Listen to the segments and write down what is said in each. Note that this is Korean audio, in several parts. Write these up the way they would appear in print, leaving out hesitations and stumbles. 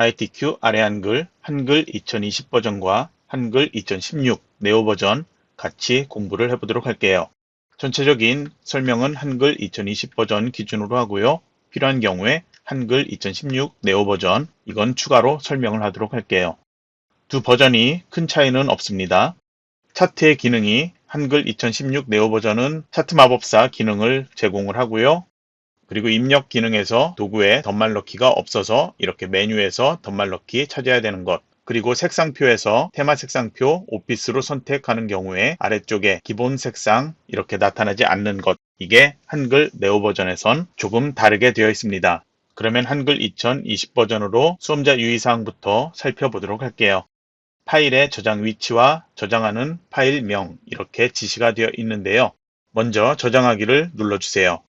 ITQ 아래 한글, 한글 2020 버전과 한글 2016 네오 버전 같이 공부를 해보도록 할게요. 전체적인 설명은 한글 2020 버전 기준으로 하고요. 필요한 경우에 한글 2016 네오 버전 이건 추가로 설명을 하도록 할게요. 두 버전이 큰 차이는 없습니다. 차트의 기능이 한글 2016 네오 버전은 차트 마법사 기능을 제공을 하고요. 그리고 입력 기능에서 도구에 덧말 넣기가 없어서 이렇게 메뉴에서 덧말 넣기 찾아야 되는 것. 그리고 색상표에서 테마 색상표 오피스로 선택하는 경우에 아래쪽에 기본 색상 이렇게 나타나지 않는 것. 이게 한글 네오 버전에선 조금 다르게 되어 있습니다. 그러면 한글 2020 버전으로 수험자 유의사항부터 살펴보도록 할게요. 파일의 저장 위치와 저장하는 파일명 이렇게 지시가 되어 있는데요. 먼저 저장하기를 눌러주세요.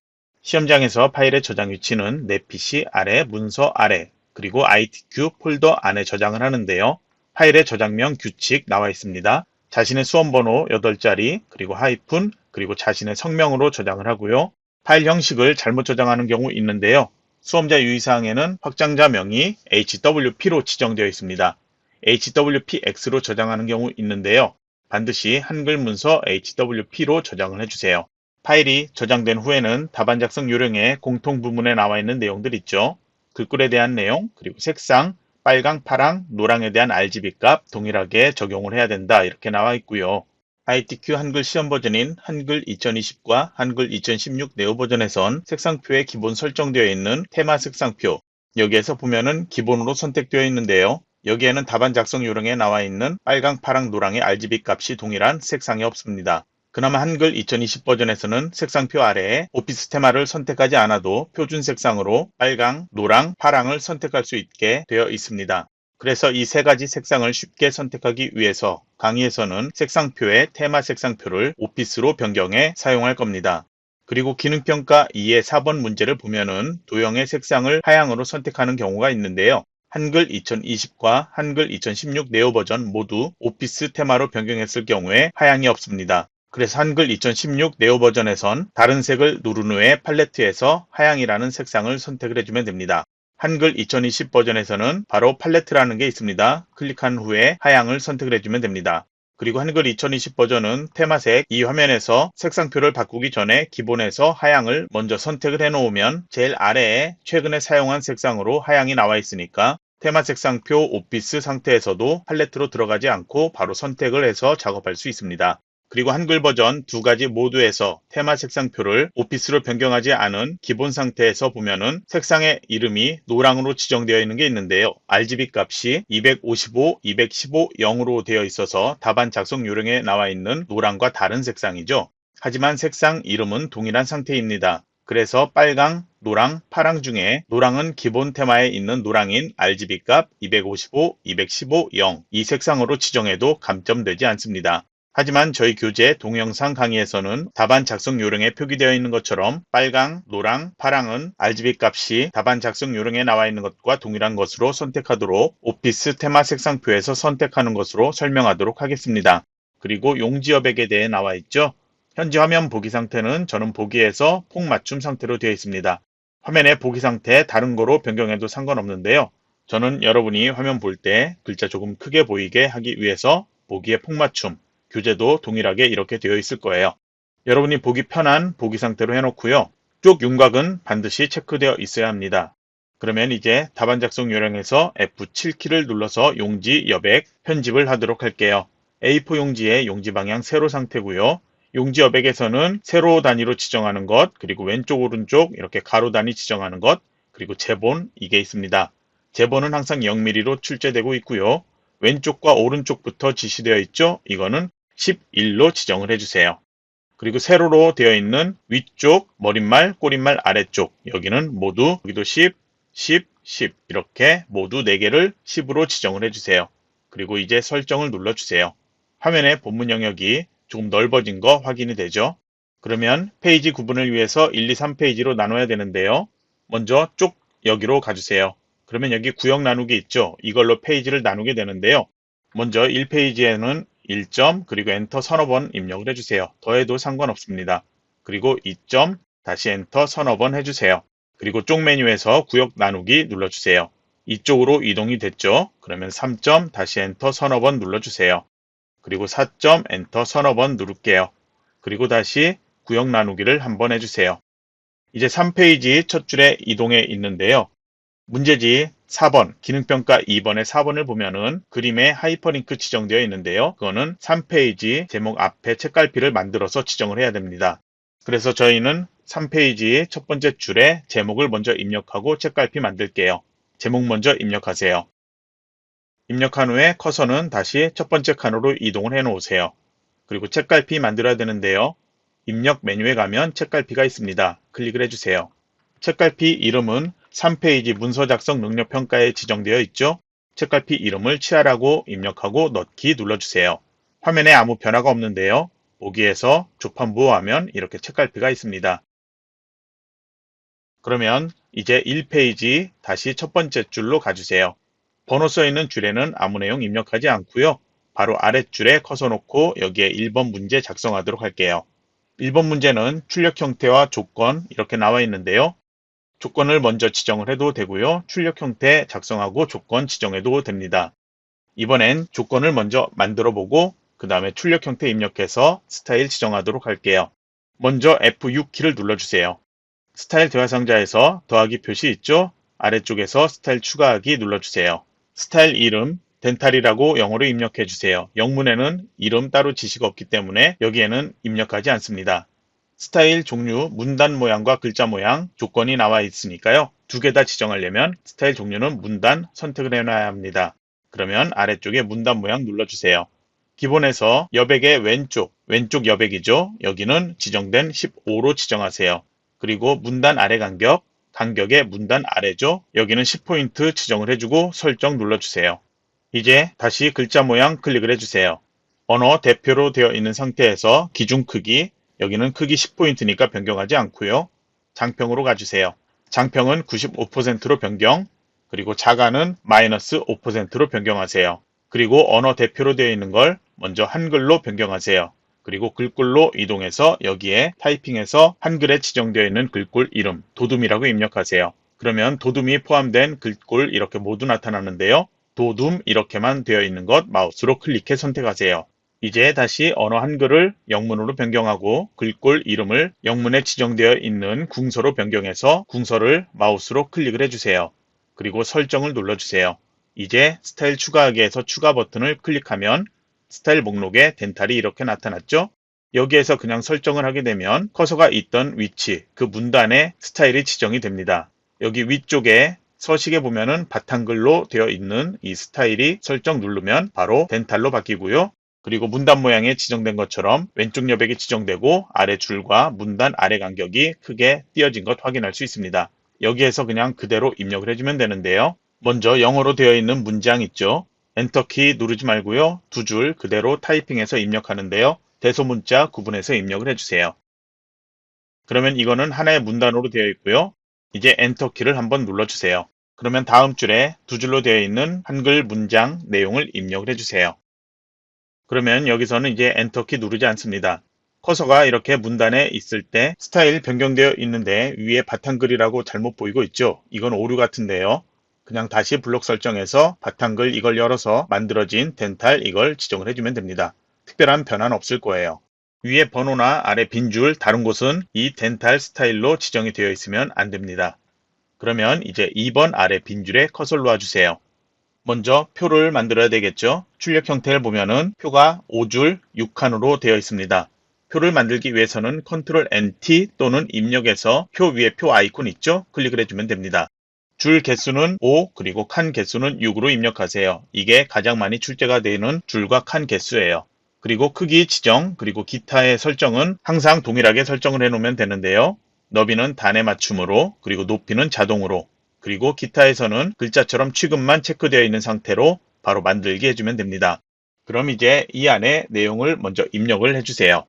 시험장에서 파일의 저장 위치는 내 PC 아래 문서 아래 그리고 ITQ 폴더 안에 저장을 하는데요. 파일의 저장명 규칙 나와 있습니다. 자신의 수험번호 8자리 그리고 하이픈 그리고 자신의 성명으로 저장을 하고요. 파일 형식을 잘못 저장하는 경우 있는데요. 수험자 유의사항에는 확장자 명이 HWP로 지정되어 있습니다. HWPX로 저장하는 경우 있는데요. 반드시 한글 문서 HWP로 저장을 해주세요. 파일이 저장된 후에는 답안 작성 요령의 공통 부문에 나와 있는 내용들 있죠. 글꼴에 대한 내용, 그리고 색상, 빨강, 파랑, 노랑에 대한 RGB 값 동일하게 적용을 해야 된다 이렇게 나와 있고요. ITQ 한글 시험 버전인 한글 2020과 한글 2016 네오 버전에선 색상표에 기본 설정되어 있는 테마 색상표, 여기에서 보면은 기본으로 선택되어 있는데요. 여기에는 답안 작성 요령에 나와 있는 빨강, 파랑, 노랑의 RGB 값이 동일한 색상이 없습니다. 그나마 한글 2020 버전에서는 색상표 아래에 오피스 테마를 선택하지 않아도 표준 색상으로 빨강, 노랑, 파랑을 선택할 수 있게 되어 있습니다. 그래서 이 세 가지 색상을 쉽게 선택하기 위해서 강의에서는 색상표의 테마 색상표를 오피스로 변경해 사용할 겁니다. 그리고 기능평가 2의 4번 문제를 보면은 도형의 색상을 하향으로 선택하는 경우가 있는데요. 한글 2020과 한글 2016 네오 버전 모두 오피스 테마로 변경했을 경우에 하향이 없습니다. 그래서 한글 2016 네오 버전에선 다른 색을 누른 후에 팔레트에서 하향이라는 색상을 선택을 해주면 됩니다. 한글 2020 버전에서는 바로 팔레트라는 게 있습니다. 클릭한 후에 하향을 선택을 해주면 됩니다. 그리고 한글 2020 버전은 테마색 이 화면에서 색상표를 바꾸기 전에 기본에서 하향을 먼저 선택을 해 놓으면 제일 아래에 최근에 사용한 색상으로 하향이 나와 있으니까 테마 색상표 오피스 상태에서도 팔레트로 들어가지 않고 바로 선택을 해서 작업할 수 있습니다. 그리고 한글 버전 두 가지 모두에서 테마 색상표를 오피스로 변경하지 않은 기본 상태에서 보면은 색상의 이름이 노랑으로 지정되어 있는 게 있는데요. RGB 값이 255, 215, 0으로 되어 있어서 답안 작성 요령에 나와 있는 노랑과 다른 색상이죠. 하지만 색상 이름은 동일한 상태입니다. 그래서 빨강, 노랑, 파랑 중에 노랑은 기본 테마에 있는 노랑인 RGB 값 255, 215, 0 이 색상으로 지정해도 감점되지 않습니다. 하지만 저희 교재 동영상 강의에서는 답안 작성 요령에 표기되어 있는 것처럼 빨강, 노랑, 파랑은 RGB 값이 답안 작성 요령에 나와 있는 것과 동일한 것으로 선택하도록 오피스 테마 색상표에서 선택하는 것으로 설명하도록 하겠습니다. 그리고 용지 여백에 대해 나와 있죠. 현재 화면 보기 상태는 저는 보기에서 폭 맞춤 상태로 되어 있습니다. 화면의 보기 상태 다른 거로 변경해도 상관없는데요. 저는 여러분이 화면 볼 때 글자 조금 크게 보이게 하기 위해서 보기에 폭 맞춤 교재도 동일하게 이렇게 되어 있을 거예요. 여러분이 보기 편한 보기 상태로 해놓고요. 쪽 윤곽은 반드시 체크되어 있어야 합니다. 그러면 이제 답안 작성 요령에서 F7키를 눌러서 용지 여백 편집을 하도록 할게요. A4 용지의 용지 방향 세로 상태고요. 용지 여백에서는 세로 단위로 지정하는 것, 그리고 왼쪽 오른쪽 이렇게 가로 단위 지정하는 것, 그리고 제본 이게 있습니다. 제본은 항상 0mm로 출제되고 있고요. 왼쪽과 오른쪽부터 지시되어 있죠. 이거는 11로 지정을 해주세요. 그리고 세로로 되어 있는 위쪽, 머릿말, 꼬릿말 아래쪽 여기는 모두 여기도 10, 10, 10 이렇게 모두 4개를 10으로 지정을 해주세요. 그리고 이제 설정을 눌러주세요. 화면의 본문 영역이 조금 넓어진 거 확인이 되죠. 그러면 페이지 구분을 위해서 1, 2, 3페이지로 나눠야 되는데요. 먼저 쪽 여기로 가주세요. 그러면 여기 구역 나누기 있죠. 이걸로 페이지를 나누게 되는데요. 먼저 1페이지에는 1점 그리고 엔터 서너 번 입력을 해주세요. 더해도 상관없습니다. 그리고 2점 다시 엔터 서너 번 해주세요. 그리고 쪽 메뉴에서 구역 나누기 눌러주세요. 이쪽으로 이동이 됐죠. 그러면 3점 다시 엔터 서너 번 눌러주세요. 그리고 4점 엔터 서너 번 누를게요. 그리고 다시 구역 나누기를 한번 해주세요. 이제 3페이지 첫 줄에 이동해 있는데요. 문제지 4번, 기능평가 2번의 4번을 보면은 그림에 하이퍼링크 지정되어 있는데요. 그거는 3페이지 제목 앞에 책갈피를 만들어서 지정을 해야 됩니다. 그래서 저희는 3페이지 첫 번째 줄에 제목을 먼저 입력하고 책갈피 만들게요. 제목 먼저 입력하세요. 입력한 후에 커서는 다시 첫 번째 칸으로 이동을 해 놓으세요. 그리고 책갈피 만들어야 되는데요. 입력 메뉴에 가면 책갈피가 있습니다. 클릭을 해주세요. 책갈피 이름은 3페이지 문서 작성 능력 평가에 지정되어 있죠. 책갈피 이름을 치아라고 입력하고 넣기 눌러주세요. 화면에 아무 변화가 없는데요. 보기에서 조판부 하면 이렇게 책갈피가 있습니다. 그러면 이제 1페이지 다시 첫 번째 줄로 가주세요. 번호 써 있는 줄에는 아무 내용 입력하지 않고요. 바로 아랫줄에 커서 놓고 여기에 1번 문제 작성하도록 할게요. 1번 문제는 출력 형태와 조건 이렇게 나와 있는데요. 조건을 먼저 지정을 해도 되고요. 출력 형태 작성하고 조건 지정해도 됩니다. 이번엔 조건을 먼저 만들어 보고 그 다음에 출력 형태 입력해서 스타일 지정하도록 할게요. 먼저 F6키를 눌러주세요. 스타일 대화상자에서 더하기 표시 있죠? 아래쪽에서 스타일 추가하기 눌러주세요. 스타일 이름 덴탈이라고 영어로 입력해 주세요. 영문에는 이름 따로 지시가 없기 때문에 여기에는 입력하지 않습니다. 스타일 종류, 문단 모양과 글자 모양, 조건이 나와 있으니까요. 두 개 다 지정하려면 스타일 종류는 문단 선택을 해놔야 합니다. 그러면 아래쪽에 문단 모양 눌러주세요. 기본에서 여백의 왼쪽 여백이죠. 여기는 지정된 15로 지정하세요. 그리고 문단 아래 간격의 문단 아래죠. 여기는 10포인트 지정을 해주고 설정 눌러주세요. 이제 다시 글자 모양 클릭을 해주세요. 언어 대표로 되어 있는 상태에서 기준 크기, 여기는 크기 10포인트니까 변경하지 않고요. 장평으로 가주세요. 장평은 95%로 변경, 그리고 자가는 마이너스 5%로 변경하세요. 그리고 언어 대표로 되어 있는 걸 먼저 한글로 변경하세요. 그리고 글꼴로 이동해서 여기에 타이핑해서 한글에 지정되어 있는 글꼴 이름, 도둠이라고 입력하세요. 그러면 도둠이 포함된 글꼴 이렇게 모두 나타나는데요. 도둠 이렇게만 되어 있는 것 마우스로 클릭해 선택하세요. 이제 다시 언어 한글을 영문으로 변경하고 글꼴 이름을 영문에 지정되어 있는 궁서로 변경해서 궁서를 마우스로 클릭을 해주세요. 그리고 설정을 눌러주세요. 이제 스타일 추가하기에서 추가 버튼을 클릭하면 스타일 목록에 덴탈이 이렇게 나타났죠? 여기에서 그냥 설정을 하게 되면 커서가 있던 위치, 그 문단의 스타일이 지정이 됩니다. 여기 위쪽에 서식에 보면은 바탕글로 되어 있는 이 스타일이 설정 누르면 바로 덴탈로 바뀌고요. 그리고 문단 모양에 지정된 것처럼 왼쪽 여백이 지정되고 아래 줄과 문단 아래 간격이 크게 띄어진 것 확인할 수 있습니다. 여기에서 그냥 그대로 입력을 해주면 되는데요. 먼저 영어로 되어 있는 문장 있죠. 엔터키 누르지 말고요. 두 줄 그대로 타이핑해서 입력하는데요. 대소문자 구분해서 입력을 해주세요. 그러면 이거는 하나의 문단으로 되어 있고요. 이제 엔터키를 한번 눌러주세요. 그러면 다음 줄에 두 줄로 되어 있는 한글 문장 내용을 입력을 해주세요. 그러면 여기서는 이제 엔터키 누르지 않습니다. 커서가 이렇게 문단에 있을 때 스타일 변경되어 있는데 위에 바탕글이라고 잘못 보이고 있죠. 이건 오류 같은데요. 그냥 다시 블록 설정해서 바탕글 이걸 열어서 만들어진 덴탈 이걸 지정을 해주면 됩니다. 특별한 변화는 없을 거예요. 위에 번호나 아래 빈줄 다른 곳은 이 덴탈 스타일로 지정이 되어 있으면 안 됩니다. 그러면 이제 2번 아래 빈줄에 커서를 놓아주세요. 먼저 표를 만들어야 되겠죠. 출력 형태를 보면은 표가 5줄 6칸으로 되어 있습니다. 표를 만들기 위해서는 Ctrl NT 또는 입력해서 표 위에 표 아이콘 있죠? 클릭을 해주면 됩니다. 줄 개수는 5 그리고 칸 개수는 6으로 입력하세요. 이게 가장 많이 출제가 되는 줄과 칸 개수예요. 그리고 크기 지정 그리고 기타의 설정은 항상 동일하게 설정을 해놓으면 되는데요. 너비는 단에 맞춤으로 그리고 높이는 자동으로 그리고 기타에서는 글자처럼 취급만 체크되어 있는 상태로 바로 만들기 해주면 됩니다. 그럼 이제 이 안에 내용을 먼저 입력을 해주세요.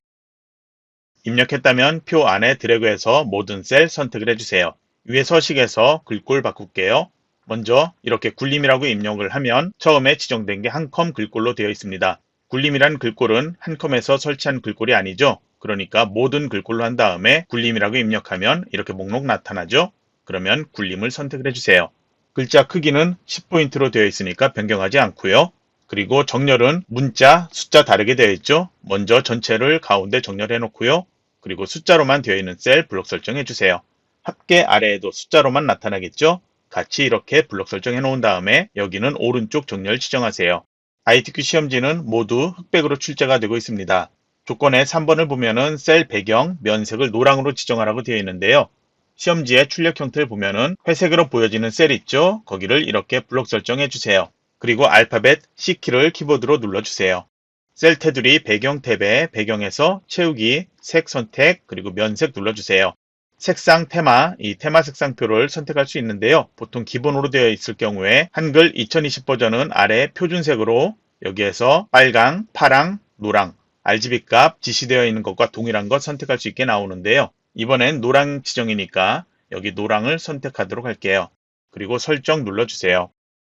입력했다면 표 안에 드래그해서 모든 셀 선택을 해주세요. 위에 서식에서 글꼴 바꿀게요. 먼저 이렇게 굴림이라고 입력을 하면 처음에 지정된 게 한 컴 글꼴로 되어 있습니다. 굴림이란 글꼴은 한 컴에서 설치한 글꼴이 아니죠. 그러니까 모든 글꼴로 한 다음에 굴림이라고 입력하면 이렇게 목록 나타나죠. 그러면 굴림을 선택을 해주세요. 글자 크기는 10포인트로 되어 있으니까 변경하지 않고요. 그리고 정렬은 문자, 숫자 다르게 되어 있죠. 먼저 전체를 가운데 정렬해 놓고요. 그리고 숫자로만 되어 있는 셀 블록 설정해 주세요. 합계 아래에도 숫자로만 나타나겠죠. 같이 이렇게 블록 설정해 놓은 다음에 여기는 오른쪽 정렬 지정하세요. ITQ 시험지는 모두 흑백으로 출제가 되고 있습니다. 조건에 3번을 보면은 셀 배경, 면색을 노랑으로 지정하라고 되어 있는데요. 시험지의 출력 형태를 보면은 회색으로 보여지는 셀 있죠? 거기를 이렇게 블록 설정해 주세요. 그리고 알파벳 C키를 키보드로 눌러주세요. 셀 테두리 배경 탭에 배경에서 채우기, 색 선택, 그리고 면색 눌러주세요. 색상 테마, 이 테마 색상표를 선택할 수 있는데요. 보통 기본으로 되어 있을 경우에 한글 2020 버전은 아래 표준색으로 여기에서 빨강, 파랑, 노랑, RGB 값 지시되어 있는 것과 동일한 것 선택할 수 있게 나오는데요. 이번엔 노랑 지정이니까 여기 노랑을 선택하도록 할게요. 그리고 설정 눌러주세요.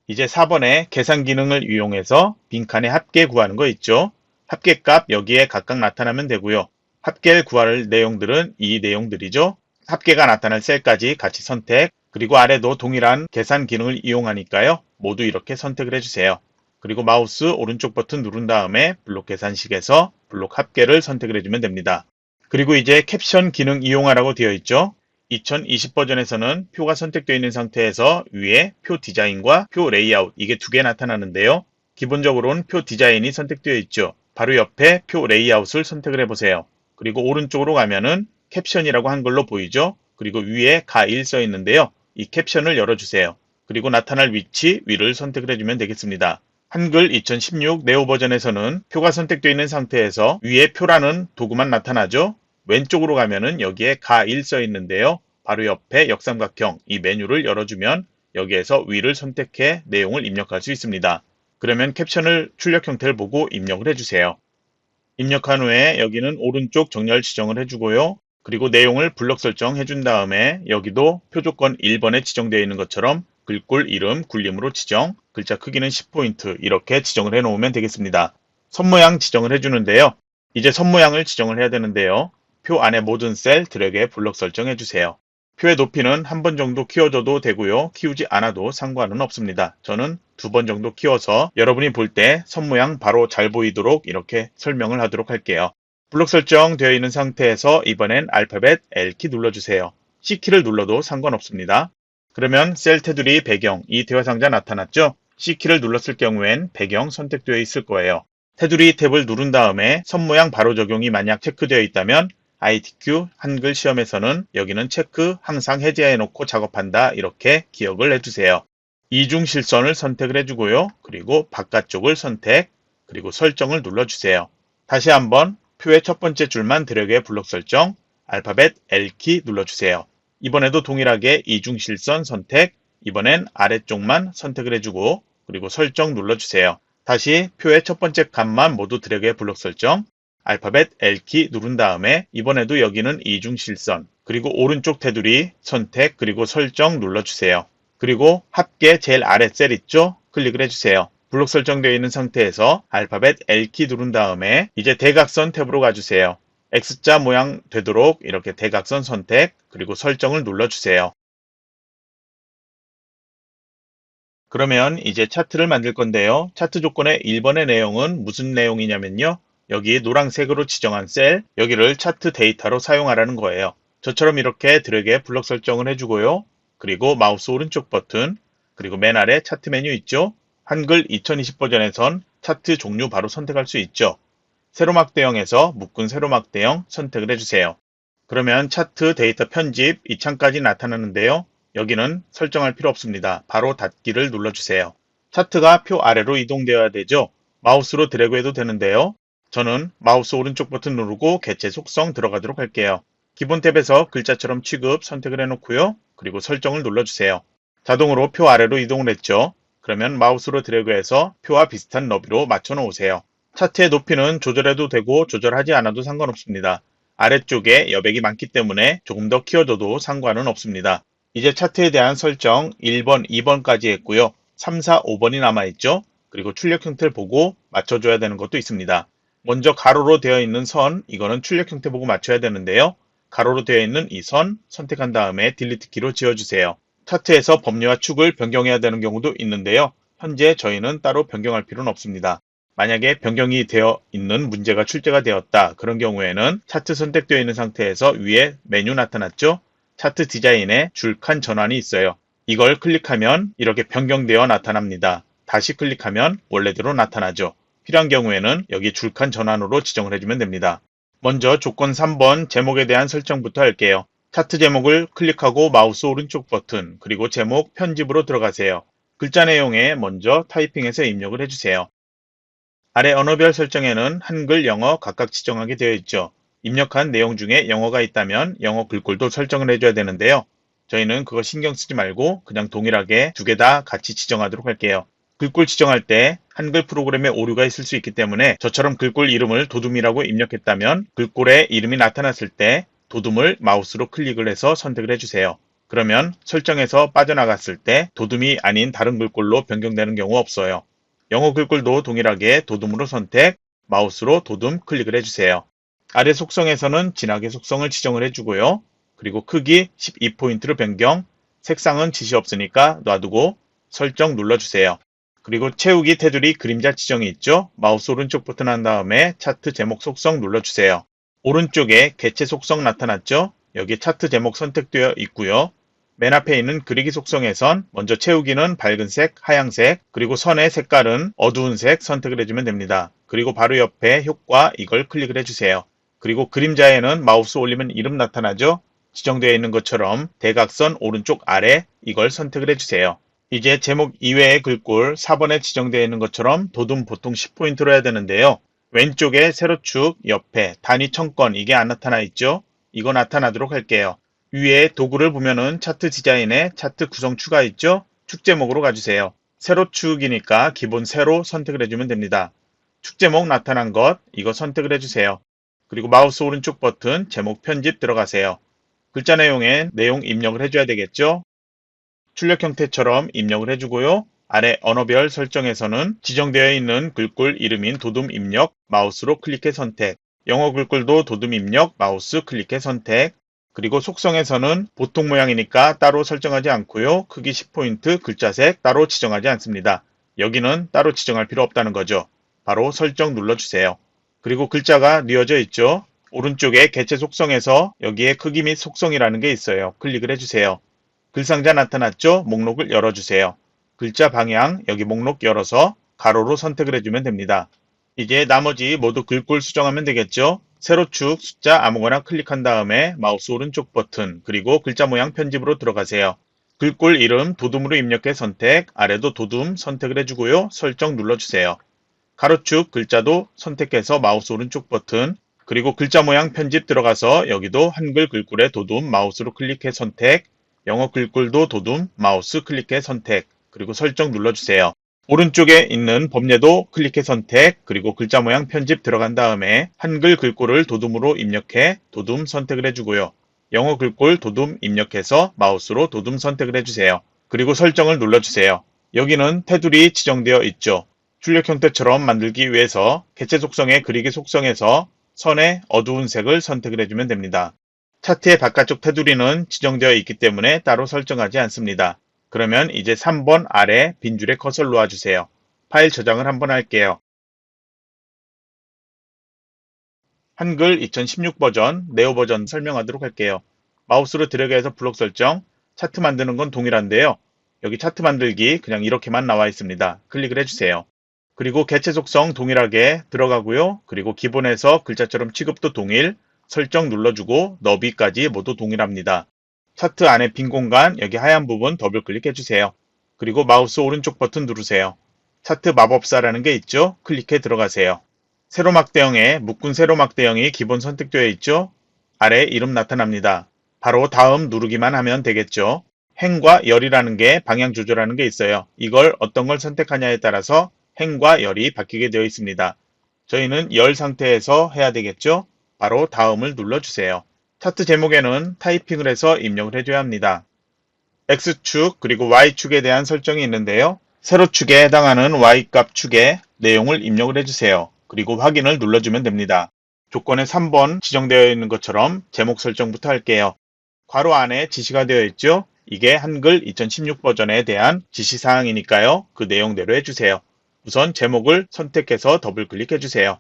이제 4번에 계산 기능을 이용해서 빈칸에 합계 구하는 거 있죠? 합계값 여기에 각각 나타나면 되고요. 합계를 구할 내용들은 이 내용들이죠. 합계가 나타날 셀까지 같이 선택, 그리고 아래도 동일한 계산 기능을 이용하니까요. 모두 이렇게 선택을 해주세요. 그리고 마우스 오른쪽 버튼 누른 다음에 블록 계산식에서 블록 합계를 선택을 해주면 됩니다. 그리고 이제 캡션 기능 이용하라고 되어 있죠. 2020 버전에서는 표가 선택되어 있는 상태에서 위에 표 디자인과 표 레이아웃 이게 두 개 나타나는데요. 기본적으로는 표 디자인이 선택되어 있죠. 바로 옆에 표 레이아웃을 선택을 해보세요. 그리고 오른쪽으로 가면은 캡션이라고 한글로 보이죠. 그리고 위에 가1 써 있는데요. 이 캡션을 열어주세요. 그리고 나타날 위치 위를 선택을 해주면 되겠습니다. 한글 2016 네오 버전에서는 표가 선택되어 있는 상태에서 위에 표라는 도구만 나타나죠. 왼쪽으로 가면은 여기에 가1 써 있는데요. 바로 옆에 역삼각형 이 메뉴를 열어주면 여기에서 위를 선택해 내용을 입력할 수 있습니다. 그러면 캡션을 출력 형태를 보고 입력을 해주세요. 입력한 후에 여기는 오른쪽 정렬 지정을 해주고요. 그리고 내용을 블록 설정해 준 다음에 여기도 표조건 1번에 지정되어 있는 것처럼 글꼴 이름 굴림으로 지정, 글자 크기는 10포인트 이렇게 지정을 해 놓으면 되겠습니다. 선 모양 지정을 해주는데요. 이제 선 모양을 지정을 해야 되는데요. 표 안에 모든 셀 드래그에 블록 설정해 주세요. 표의 높이는 한 번 정도 키워줘도 되고요. 키우지 않아도 상관은 없습니다. 저는 2번 정도 키워서 여러분이 볼 때 선 모양 바로 잘 보이도록 이렇게 설명을 하도록 할게요. 블록 설정되어 있는 상태에서 이번엔 알파벳 L키 눌러주세요. C키를 눌러도 상관없습니다. 그러면 셀 테두리 배경, 이 대화상자 나타났죠? C키를 눌렀을 경우엔 배경 선택되어 있을 거예요. 테두리 탭을 누른 다음에 선 모양 바로 적용이 만약 체크되어 있다면 ITQ 한글 시험에서는 여기는 체크 항상 해제해 놓고 작업한다 이렇게 기억을 해주세요. 이중 실선을 선택을 해주고요. 그리고 바깥쪽을 선택, 그리고 설정을 눌러주세요. 다시 한번 표의 첫 번째 줄만 드래그해 블록 설정, 알파벳 L키 눌러주세요. 이번에도 동일하게 이중 실선 선택, 이번엔 아래쪽만 선택을 해주고 그리고 설정 눌러주세요. 다시 표의 첫 번째 값만 모두 드래그해 블록 설정, 알파벳 L키 누른 다음에 이번에도 여기는 이중 실선, 그리고 오른쪽 테두리 선택 그리고 설정 눌러주세요. 그리고 합계 제일 아래 셀 있죠? 클릭을 해주세요. 블록 설정되어 있는 상태에서 알파벳 L키 누른 다음에 이제 대각선 탭으로 가주세요. X자 모양 되도록 이렇게 대각선 선택 그리고 설정을 눌러주세요. 그러면 이제 차트를 만들 건데요. 차트 조건의 1번의 내용은 무슨 내용이냐면요. 여기 노란색으로 지정한 셀, 여기를 차트 데이터로 사용하라는 거예요. 저처럼 이렇게 드래그해 블록 설정을 해주고요. 그리고 마우스 오른쪽 버튼, 그리고 맨 아래 차트 메뉴 있죠? 한글 2020 버전에선 차트 종류 바로 선택할 수 있죠. 세로막대형에서 묶은 세로막대형 선택을 해주세요. 그러면 차트 데이터 편집 이 창까지 나타나는데요. 여기는 설정할 필요 없습니다. 바로 닫기를 눌러주세요. 차트가 표 아래로 이동되어야 되죠. 마우스로 드래그해도 되는데요. 저는 마우스 오른쪽 버튼 누르고 개체 속성 들어가도록 할게요. 기본 탭에서 글자처럼 취급 선택을 해놓고요. 그리고 설정을 눌러주세요. 자동으로 표 아래로 이동을 했죠. 그러면 마우스로 드래그해서 표와 비슷한 너비로 맞춰 놓으세요. 차트의 높이는 조절해도 되고 조절하지 않아도 상관없습니다. 아래쪽에 여백이 많기 때문에 조금 더 키워줘도 상관은 없습니다. 이제 차트에 대한 설정 1번, 2번까지 했고요. 3, 4, 5번이 남아있죠. 그리고 출력 형태를 보고 맞춰줘야 되는 것도 있습니다. 먼저 가로로 되어 있는 선, 이거는 출력 형태 보고 맞춰야 되는데요. 가로로 되어 있는 이 선 선택한 다음에 딜리트 키로 지워주세요. 차트에서 범위와 축을 변경해야 되는 경우도 있는데요. 현재 저희는 따로 변경할 필요는 없습니다. 만약에 변경이 되어 있는 문제가 출제가 되었다. 그런 경우에는 차트 선택되어 있는 상태에서 위에 메뉴 나타났죠? 차트 디자인에 줄칸 전환이 있어요. 이걸 클릭하면 이렇게 변경되어 나타납니다. 다시 클릭하면 원래대로 나타나죠. 필요한 경우에는 여기 줄칸 전환으로 지정을 해주면 됩니다. 먼저 조건 3번 제목에 대한 설정부터 할게요. 차트 제목을 클릭하고 마우스 오른쪽 버튼 그리고 제목 편집으로 들어가세요. 글자 내용에 먼저 타이핑해서 입력을 해주세요. 아래 언어별 설정에는 한글, 영어 각각 지정하게 되어 있죠. 입력한 내용 중에 영어가 있다면 영어 글꼴도 설정을 해줘야 되는데요. 저희는 그거 신경 쓰지 말고 그냥 동일하게 두 개 다 같이 지정하도록 할게요. 글꼴 지정할 때 한글 프로그램에 오류가 있을 수 있기 때문에 저처럼 글꼴 이름을 도둠이라고 입력했다면 글꼴에 이름이 나타났을 때 도둠을 마우스로 클릭을 해서 선택을 해주세요. 그러면 설정에서 빠져나갔을 때 도둠이 아닌 다른 글꼴로 변경되는 경우 없어요. 영어 글꼴도 동일하게 도둠으로 선택, 마우스로 도둠 클릭을 해주세요. 아래 속성에서는 진하게 속성을 지정을 해주고요. 그리고 크기 12포인트로 변경, 색상은 지시 없으니까 놔두고 설정 눌러주세요. 그리고 채우기 테두리 그림자 지정이 있죠. 마우스 오른쪽 버튼 한 다음에 차트 제목 속성 눌러주세요. 오른쪽에 개체 속성 나타났죠. 여기 차트 제목 선택되어 있고요. 맨 앞에 있는 그리기 속성에선 먼저 채우기는 밝은색, 하양색, 그리고 선의 색깔은 어두운 색 선택을 해주면 됩니다. 그리고 바로 옆에 효과 이걸 클릭을 해주세요. 그리고 그림자에는 마우스 올리면 이름 나타나죠. 지정되어 있는 것처럼 대각선 오른쪽 아래 이걸 선택을 해주세요. 이제 제목 이외의 글꼴 4번에 지정되어 있는 것처럼 도둠 보통 10포인트로 해야 되는데요. 왼쪽에 세로축 옆에 단위 청건 이게 안 나타나 있죠. 이거 나타나도록 할게요. 위에 도구를 보면은 차트 디자인에 차트 구성 추가 있죠. 축 제목으로 가주세요. 세로축이니까 기본 세로 선택을 해주면 됩니다. 축 제목 나타난 것 이거 선택을 해주세요. 그리고 마우스 오른쪽 버튼 제목 편집 들어가세요. 글자 내용에 내용 입력을 해줘야 되겠죠. 출력 형태처럼 입력을 해주고요. 아래 언어별 설정에서는 지정되어 있는 글꼴 이름인 도둠 입력, 마우스로 클릭해 선택, 영어 글꼴도 도둠 입력, 마우스 클릭해 선택, 그리고 속성에서는 보통 모양이니까 따로 설정하지 않고요. 크기 10포인트, 글자색 따로 지정하지 않습니다. 여기는 따로 지정할 필요 없다는 거죠. 바로 설정 눌러주세요. 그리고 글자가 뉘어져 있죠. 오른쪽에 개체 속성에서 여기에 크기 및 속성이라는 게 있어요. 클릭을 해주세요. 글상자 나타났죠? 목록을 열어주세요. 글자 방향 여기 목록 열어서 가로로 선택을 해주면 됩니다. 이제 나머지 모두 글꼴 수정하면 되겠죠? 세로축 숫자 아무거나 클릭한 다음에 마우스 오른쪽 버튼 그리고 글자 모양 편집으로 들어가세요. 글꼴 이름 도둠으로 입력해 선택, 아래도 도둠 선택을 해주고요. 설정 눌러주세요. 가로축 글자도 선택해서 마우스 오른쪽 버튼 그리고 글자 모양 편집 들어가서 여기도 한글 글꼴에 도둠 마우스로 클릭해 선택, 영어 글꼴도 도둠 마우스 클릭해 선택 그리고 설정 눌러주세요. 오른쪽에 있는 범례도 클릭해 선택 그리고 글자 모양 편집 들어간 다음에 한글 글꼴을 도둠으로 입력해 도둠 선택을 해주고요. 영어 글꼴 도둠 입력해서 마우스로 도둠 선택을 해주세요. 그리고 설정을 눌러주세요. 여기는 테두리 지정되어 있죠. 출력 형태처럼 만들기 위해서 개체 속성의 그리기 속성에서 선의 어두운 색을 선택을 해주면 됩니다. 차트의 바깥쪽 테두리는 지정되어 있기 때문에 따로 설정하지 않습니다. 그러면 이제 3번 아래 빈 줄에 커서를 놓아주세요. 파일 저장을 한번 할게요. 한글 2016 버전, 네오 버전 설명하도록 할게요. 마우스로 들여게 해서 블록 설정, 차트 만드는 건 동일한데요. 여기 차트 만들기 그냥 이렇게만 나와 있습니다. 클릭을 해주세요. 그리고 개체 속성 동일하게 들어가고요. 그리고 기본에서 글자처럼 취급도 동일, 설정 눌러주고 너비까지 모두 동일합니다. 차트 안에 빈 공간 여기 하얀 부분 더블 클릭해 주세요. 그리고 마우스 오른쪽 버튼 누르세요. 차트 마법사라는 게 있죠. 클릭해 들어가세요. 세로막 대형에 묶은 세로막 대형이 기본 선택되어 있죠. 아래 이름 나타납니다. 바로 다음 누르기만 하면 되겠죠. 행과 열이라는 게 방향 조절하는 게 있어요. 이걸 어떤 걸 선택하냐에 따라서 행과 열이 바뀌게 되어 있습니다. 저희는 열 상태에서 해야 되겠죠. 바로 다음을 눌러주세요. 차트 제목에는 타이핑을 해서 입력을 해줘야 합니다. X축 그리고 Y축에 대한 설정이 있는데요. 세로축에 해당하는 Y값 축에 내용을 입력을 해주세요. 그리고 확인을 눌러주면 됩니다. 조건에 3번 지정되어 있는 것처럼 제목 설정부터 할게요. 괄호 안에 지시가 되어 있죠. 이게 한글 2016 버전에 대한 지시사항이니까요. 그 내용대로 해주세요. 우선 제목을 선택해서 더블 클릭해주세요.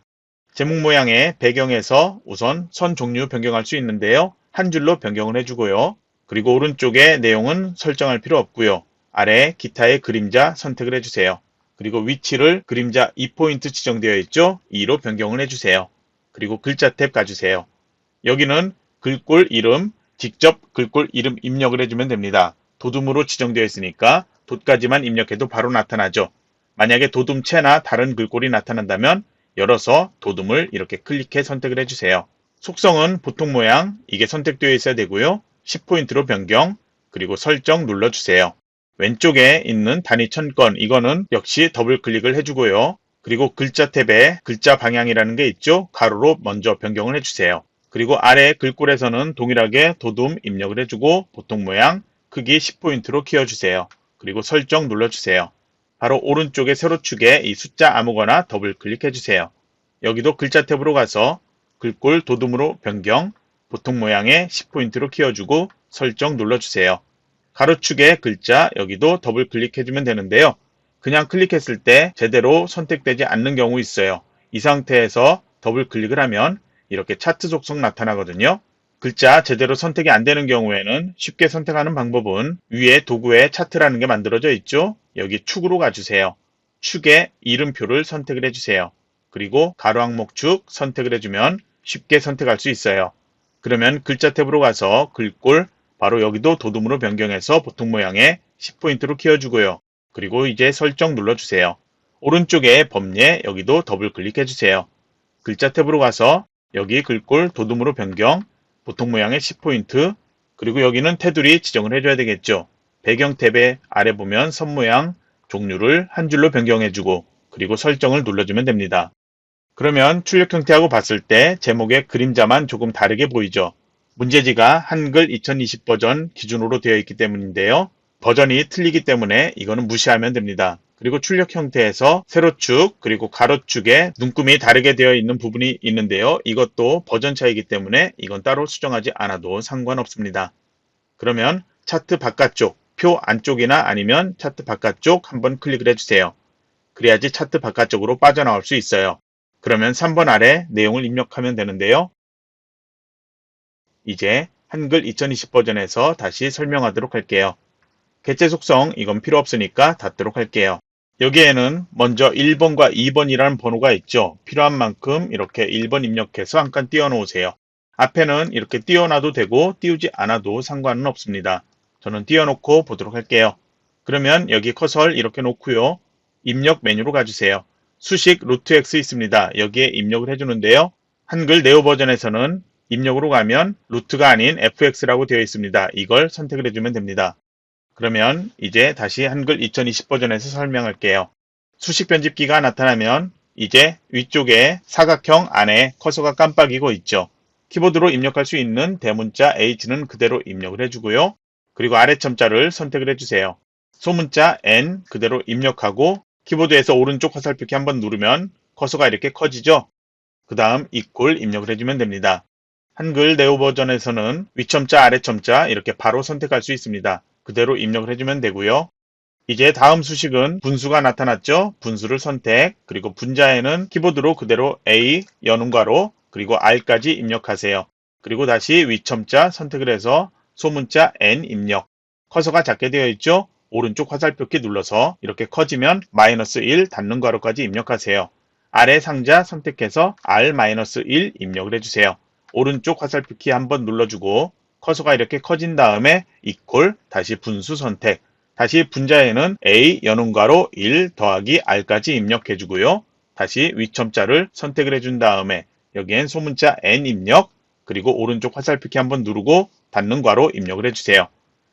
제목 모양의 배경에서 우선 선 종류 변경할 수 있는데요. 한 줄로 변경을 해주고요. 그리고 오른쪽에 내용은 설정할 필요 없고요. 아래 기타의 그림자 선택을 해주세요. 그리고 위치를 그림자 2포인트 지정되어 있죠? 2로 변경을 해주세요. 그리고 글자 탭 가주세요. 여기는 글꼴 이름, 직접 글꼴 이름 입력을 해주면 됩니다. 도둠으로 지정되어 있으니까 돛까지만 입력해도 바로 나타나죠. 만약에 도둠체나 다른 글꼴이 나타난다면 열어서 도둠을 이렇게 클릭해 선택을 해주세요. 속성은 보통 모양, 이게 선택되어 있어야 되고요. 10포인트로 변경, 그리고 설정 눌러주세요. 왼쪽에 있는 단위 1000건, 이거는 역시 더블 클릭을 해주고요. 그리고 글자 탭에 글자 방향이라는 게 있죠? 가로로 먼저 변경을 해주세요. 그리고 아래 글꼴에서는 동일하게 도둠 입력을 해주고 보통 모양, 크기 10포인트로 키워주세요. 그리고 설정 눌러주세요. 바로 오른쪽의 세로축에 이 숫자 아무거나 더블 클릭해주세요. 여기도 글자 탭으로 가서 글꼴 도둠으로 변경, 보통 모양의 10포인트로 키워주고 설정 눌러주세요. 가로축의 글자 여기도 더블 클릭해주면 되는데요. 그냥 클릭했을 때 제대로 선택되지 않는 경우 있어요. 이 상태에서 더블 클릭을 하면 이렇게 차트 속성 나타나거든요. 글자 제대로 선택이 안 되는 경우에는 쉽게 선택하는 방법은 위에 도구에 차트라는 게 만들어져 있죠. 여기 축으로 가주세요. 축에 이름표를 선택을 해주세요. 그리고 가로항목축 선택을 해주면 쉽게 선택할 수 있어요. 그러면 글자 탭으로 가서 글꼴 바로 여기도 도둠으로 변경해서 보통 모양의 10포인트로 키워주고요. 그리고 이제 설정 눌러주세요. 오른쪽에 범례 여기도 더블 클릭해주세요. 글자 탭으로 가서 여기 글꼴 도둠으로 변경, 보통 모양의 10포인트, 그리고 여기는 테두리 지정을 해줘야 되겠죠. 배경 탭에 아래 보면 선 모양, 종류를 한 줄로 변경해주고 그리고 설정을 눌러주면 됩니다. 그러면 출력 형태하고 봤을 때 제목의 그림자만 조금 다르게 보이죠. 문제지가 한글 2020 버전 기준으로 되어 있기 때문인데요. 버전이 틀리기 때문에 이거는 무시하면 됩니다. 그리고 출력 형태에서 세로축 그리고 가로축에 눈금이 다르게 되어 있는 부분이 있는데요. 이것도 버전 차이기 때문에 이건 따로 수정하지 않아도 상관없습니다. 그러면 차트 바깥쪽, 표 안쪽이나 아니면 차트 바깥쪽 한번 클릭을 해주세요. 그래야지 차트 바깥쪽으로 빠져나올 수 있어요. 그러면 3번 아래 내용을 입력하면 되는데요. 이제 한글 2020 버전에서 다시 설명하도록 할게요. 개체 속성 이건 필요 없으니까 닫도록 할게요. 여기에는 먼저 1번과 2번이라는 번호가 있죠. 필요한 만큼 이렇게 1번 입력해서 한 칸 띄워 놓으세요. 앞에는 이렇게 띄워놔도 되고 띄우지 않아도 상관은 없습니다. 저는 띄워놓고 보도록 할게요. 그러면 여기 커서를 이렇게 놓고요. 입력 메뉴로 가주세요. 수식 루트 X 있습니다. 여기에 입력을 해주는데요. 한글 네오 버전에서는 입력으로 가면 루트가 아닌 fx라고 되어 있습니다. 이걸 선택을 해주면 됩니다. 그러면 이제 다시 한글 2020 버전에서 설명할게요. 수식 편집기가 나타나면 이제 위쪽에 사각형 안에 커서가 깜빡이고 있죠. 키보드로 입력할 수 있는 대문자 H는 그대로 입력을 해주고요. 그리고 아래 첨자를 선택을 해주세요. 소문자 N 그대로 입력하고 키보드에서 오른쪽 화살표키 한번 누르면 커서가 이렇게 커지죠. 그 다음 이퀄 입력을 해주면 됩니다. 한글 네오 버전에서는 위첨자 아래첨자 이렇게 바로 선택할 수 있습니다. 그대로 입력을 해주면 되고요. 이제 다음 수식은 분수가 나타났죠. 분수를 선택, 그리고 분자에는 키보드로 그대로 A, 연음가로, 그리고 R까지 입력하세요. 그리고 다시 위첨자 선택을 해서 소문자 N 입력. 커서가 작게 되어 있죠. 오른쪽 화살표키 눌러서 이렇게 커지면 -1 닫는 괄호까지 입력하세요. 아래 상자 선택해서 R-1 입력을 해주세요. 오른쪽 화살표키 한번 눌러주고 커서가 이렇게 커진 다음에 이퀄 다시 분수 선택, 다시 분자에는 A 연음가로 1 더하기 R까지 입력해 주고요. 다시 위첨자를 선택을 해준 다음에 여기엔 소문자 N 입력, 그리고 오른쪽 화살표키 한번 누르고 닫는 괄호 입력을 해주세요.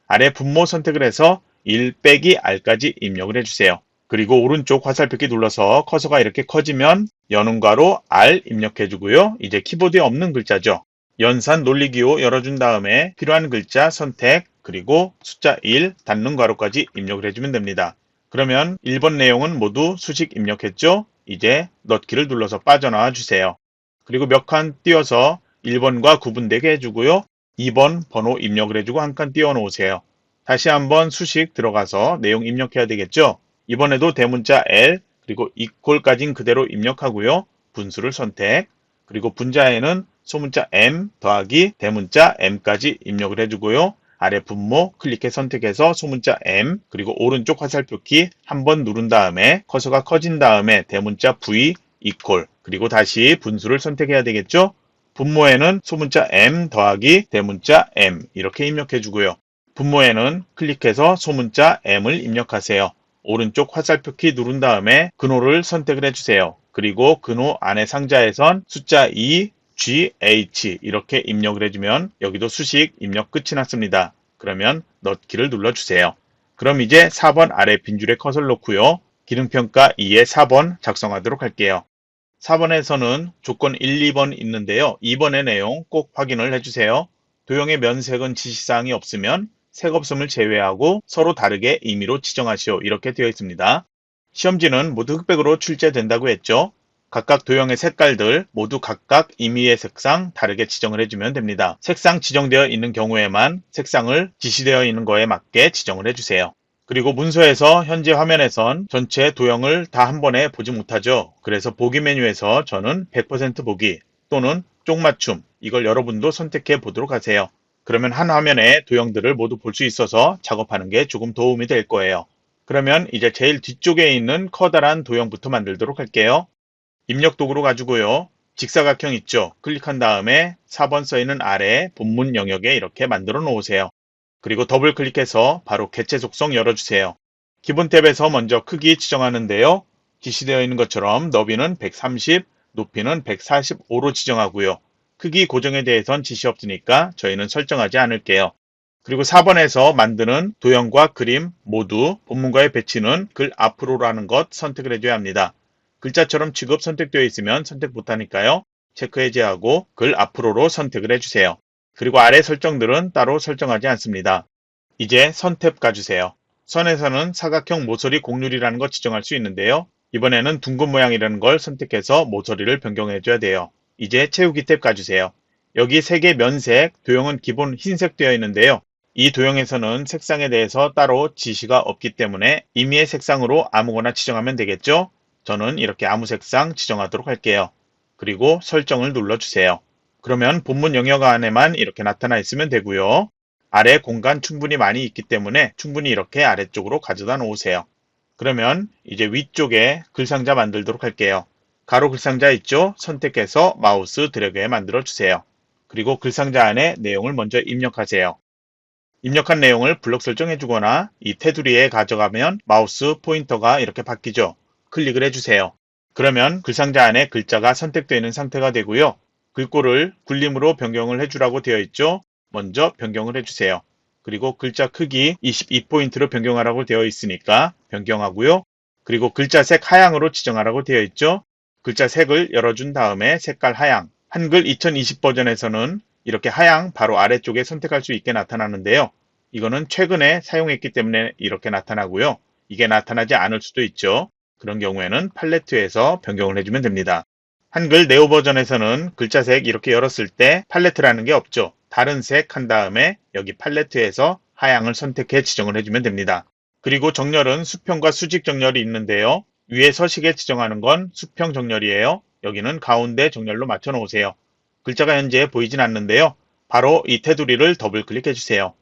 아래 분모 선택을 해서 1 빼기 R까지 입력을 해주세요. 그리고 오른쪽 화살표키 눌러서 커서가 이렇게 커지면 연음가로 R 입력해 주고요. 이제 키보드에 없는 글자죠. 연산 논리기호 열어준 다음에 필요한 글자 선택, 그리고 숫자 1 닫는 괄호까지 입력을 해주면 됩니다. 그러면 1번 내용은 모두 수식 입력했죠? 이제 넣기를 눌러서 빠져나와 주세요. 그리고 몇 칸 띄워서 1번과 구분되게 해주고요. 2번 번호 입력을 해주고 한 칸 띄워 놓으세요. 다시 한번 수식 들어가서 내용 입력해야 되겠죠. 이번에도 대문자 L 그리고 이퀄까지는 그대로 입력하고요. 분수를 선택, 그리고 분자에는 소문자 M 더하기 대문자 M까지 입력을 해주고요. 아래 분모 클릭해 선택해서 소문자 M 그리고 오른쪽 화살표 키 한 번 누른 다음에 커서가 커진 다음에 대문자 V 이퀄 그리고 다시 분수를 선택해야 되겠죠. 분모에는 소문자 M 더하기 대문자 M 이렇게 입력해 주고요. 분모에는 클릭해서 소문자 M을 입력하세요. 오른쪽 화살표 키 누른 다음에 근호를 선택을 해주세요. 그리고 근호 안에 상자에선 숫자 2, G, H 이렇게 입력을 해주면 여기도 수식 입력 끝이 났습니다. 그러면 넣기를 눌러주세요. 그럼 이제 4번 아래 빈줄에 컷을 놓고요. 기능평가 2의 4번 작성하도록 할게요. 4번에서는 조건 1, 2번 있는데요. 2번의 내용 꼭 확인을 해주세요. 도형의 면색은 지시사항이 없으면 색 없음을 제외하고 서로 다르게 임의로 지정하시오. 이렇게 되어 있습니다. 시험지는 모두 흑백으로 출제된다고 했죠. 각각 도형의 색깔들 모두 각각 임의의 색상 다르게 지정을 해주면 됩니다. 색상 지정되어 있는 경우에만 색상을 지시되어 있는 거에 맞게 지정을 해주세요. 그리고 문서에서 현재 화면에선 전체 도형을 다 한 번에 보지 못하죠. 그래서 보기 메뉴에서 저는 100% 보기 또는 쪽맞춤 이걸 여러분도 선택해 보도록 하세요. 그러면 한 화면에 도형들을 모두 볼 수 있어서 작업하는 게 조금 도움이 될 거예요. 그러면 이제 제일 뒤쪽에 있는 커다란 도형부터 만들도록 할게요. 입력 도구로 가지고요. 직사각형 있죠? 클릭한 다음에 4번 써있는 아래 본문 영역에 이렇게 만들어 놓으세요. 그리고 더블 클릭해서 바로 개체 속성 열어주세요. 기본 탭에서 먼저 크기 지정하는데요. 지시되어 있는 것처럼 너비는 130, 높이는 145로 지정하고요. 크기 고정에 대해선 지시 없으니까 저희는 설정하지 않을게요. 그리고 4번에서 만드는 도형과 그림 모두 본문과의 배치는 글 앞으로라는 것 선택을 해줘야 합니다. 글자처럼 취급 선택되어 있으면 선택 못하니까요. 체크 해제하고 글 앞으로로 선택을 해주세요. 그리고 아래 설정들은 따로 설정하지 않습니다. 이제 선 탭 가주세요. 선에서는 사각형 모서리 곡률이라는 것 지정할 수 있는데요. 이번에는 둥근 모양이라는 걸 선택해서 모서리를 변경해줘야 돼요. 이제 채우기 탭 가주세요. 여기 색의 면색, 도형은 기본 흰색 되어 있는데요. 이 도형에서는 색상에 대해서 따로 지시가 없기 때문에 임의의 색상으로 아무거나 지정하면 되겠죠? 저는 이렇게 아무 색상 지정하도록 할게요. 그리고 설정을 눌러주세요. 그러면 본문 영역 안에만 이렇게 나타나 있으면 되고요. 아래 공간 충분히 많이 있기 때문에 충분히 이렇게 아래쪽으로 가져다 놓으세요. 그러면 이제 위쪽에 글상자 만들도록 할게요. 가로 글상자 있죠? 선택해서 마우스 드래그에 만들어 주세요. 그리고 글상자 안에 내용을 먼저 입력하세요. 입력한 내용을 블록 설정해 주거나 이 테두리에 가져가면 마우스 포인터가 이렇게 바뀌죠. 클릭을 해주세요. 그러면 글상자 안에 글자가 선택되어 있는 상태가 되고요. 글꼴을 굴림으로 변경을 해주라고 되어 있죠. 먼저 변경을 해주세요. 그리고 글자 크기 22포인트로 변경하라고 되어 있으니까 변경하고요. 그리고 글자 색 하향으로 지정하라고 되어 있죠. 글자 색을 열어준 다음에 색깔 하향. 한글 2020 버전에서는 이렇게 하향 바로 아래쪽에 선택할 수 있게 나타나는데요. 이거는 최근에 사용했기 때문에 이렇게 나타나고요. 이게 나타나지 않을 수도 있죠. 그런 경우에는 팔레트에서 변경을 해주면 됩니다. 한글 네오 버전에서는 글자색 이렇게 열었을 때 팔레트라는 게 없죠. 다른 색 한 다음에 여기 팔레트에서 하향을 선택해 지정을 해주면 됩니다. 그리고 정렬은 수평과 수직 정렬이 있는데요. 위에 서식에 지정하는 건 수평 정렬이에요. 여기는 가운데 정렬로 맞춰 놓으세요. 글자가 현재 보이진 않는데요. 바로 이 테두리를 더블 클릭해 주세요.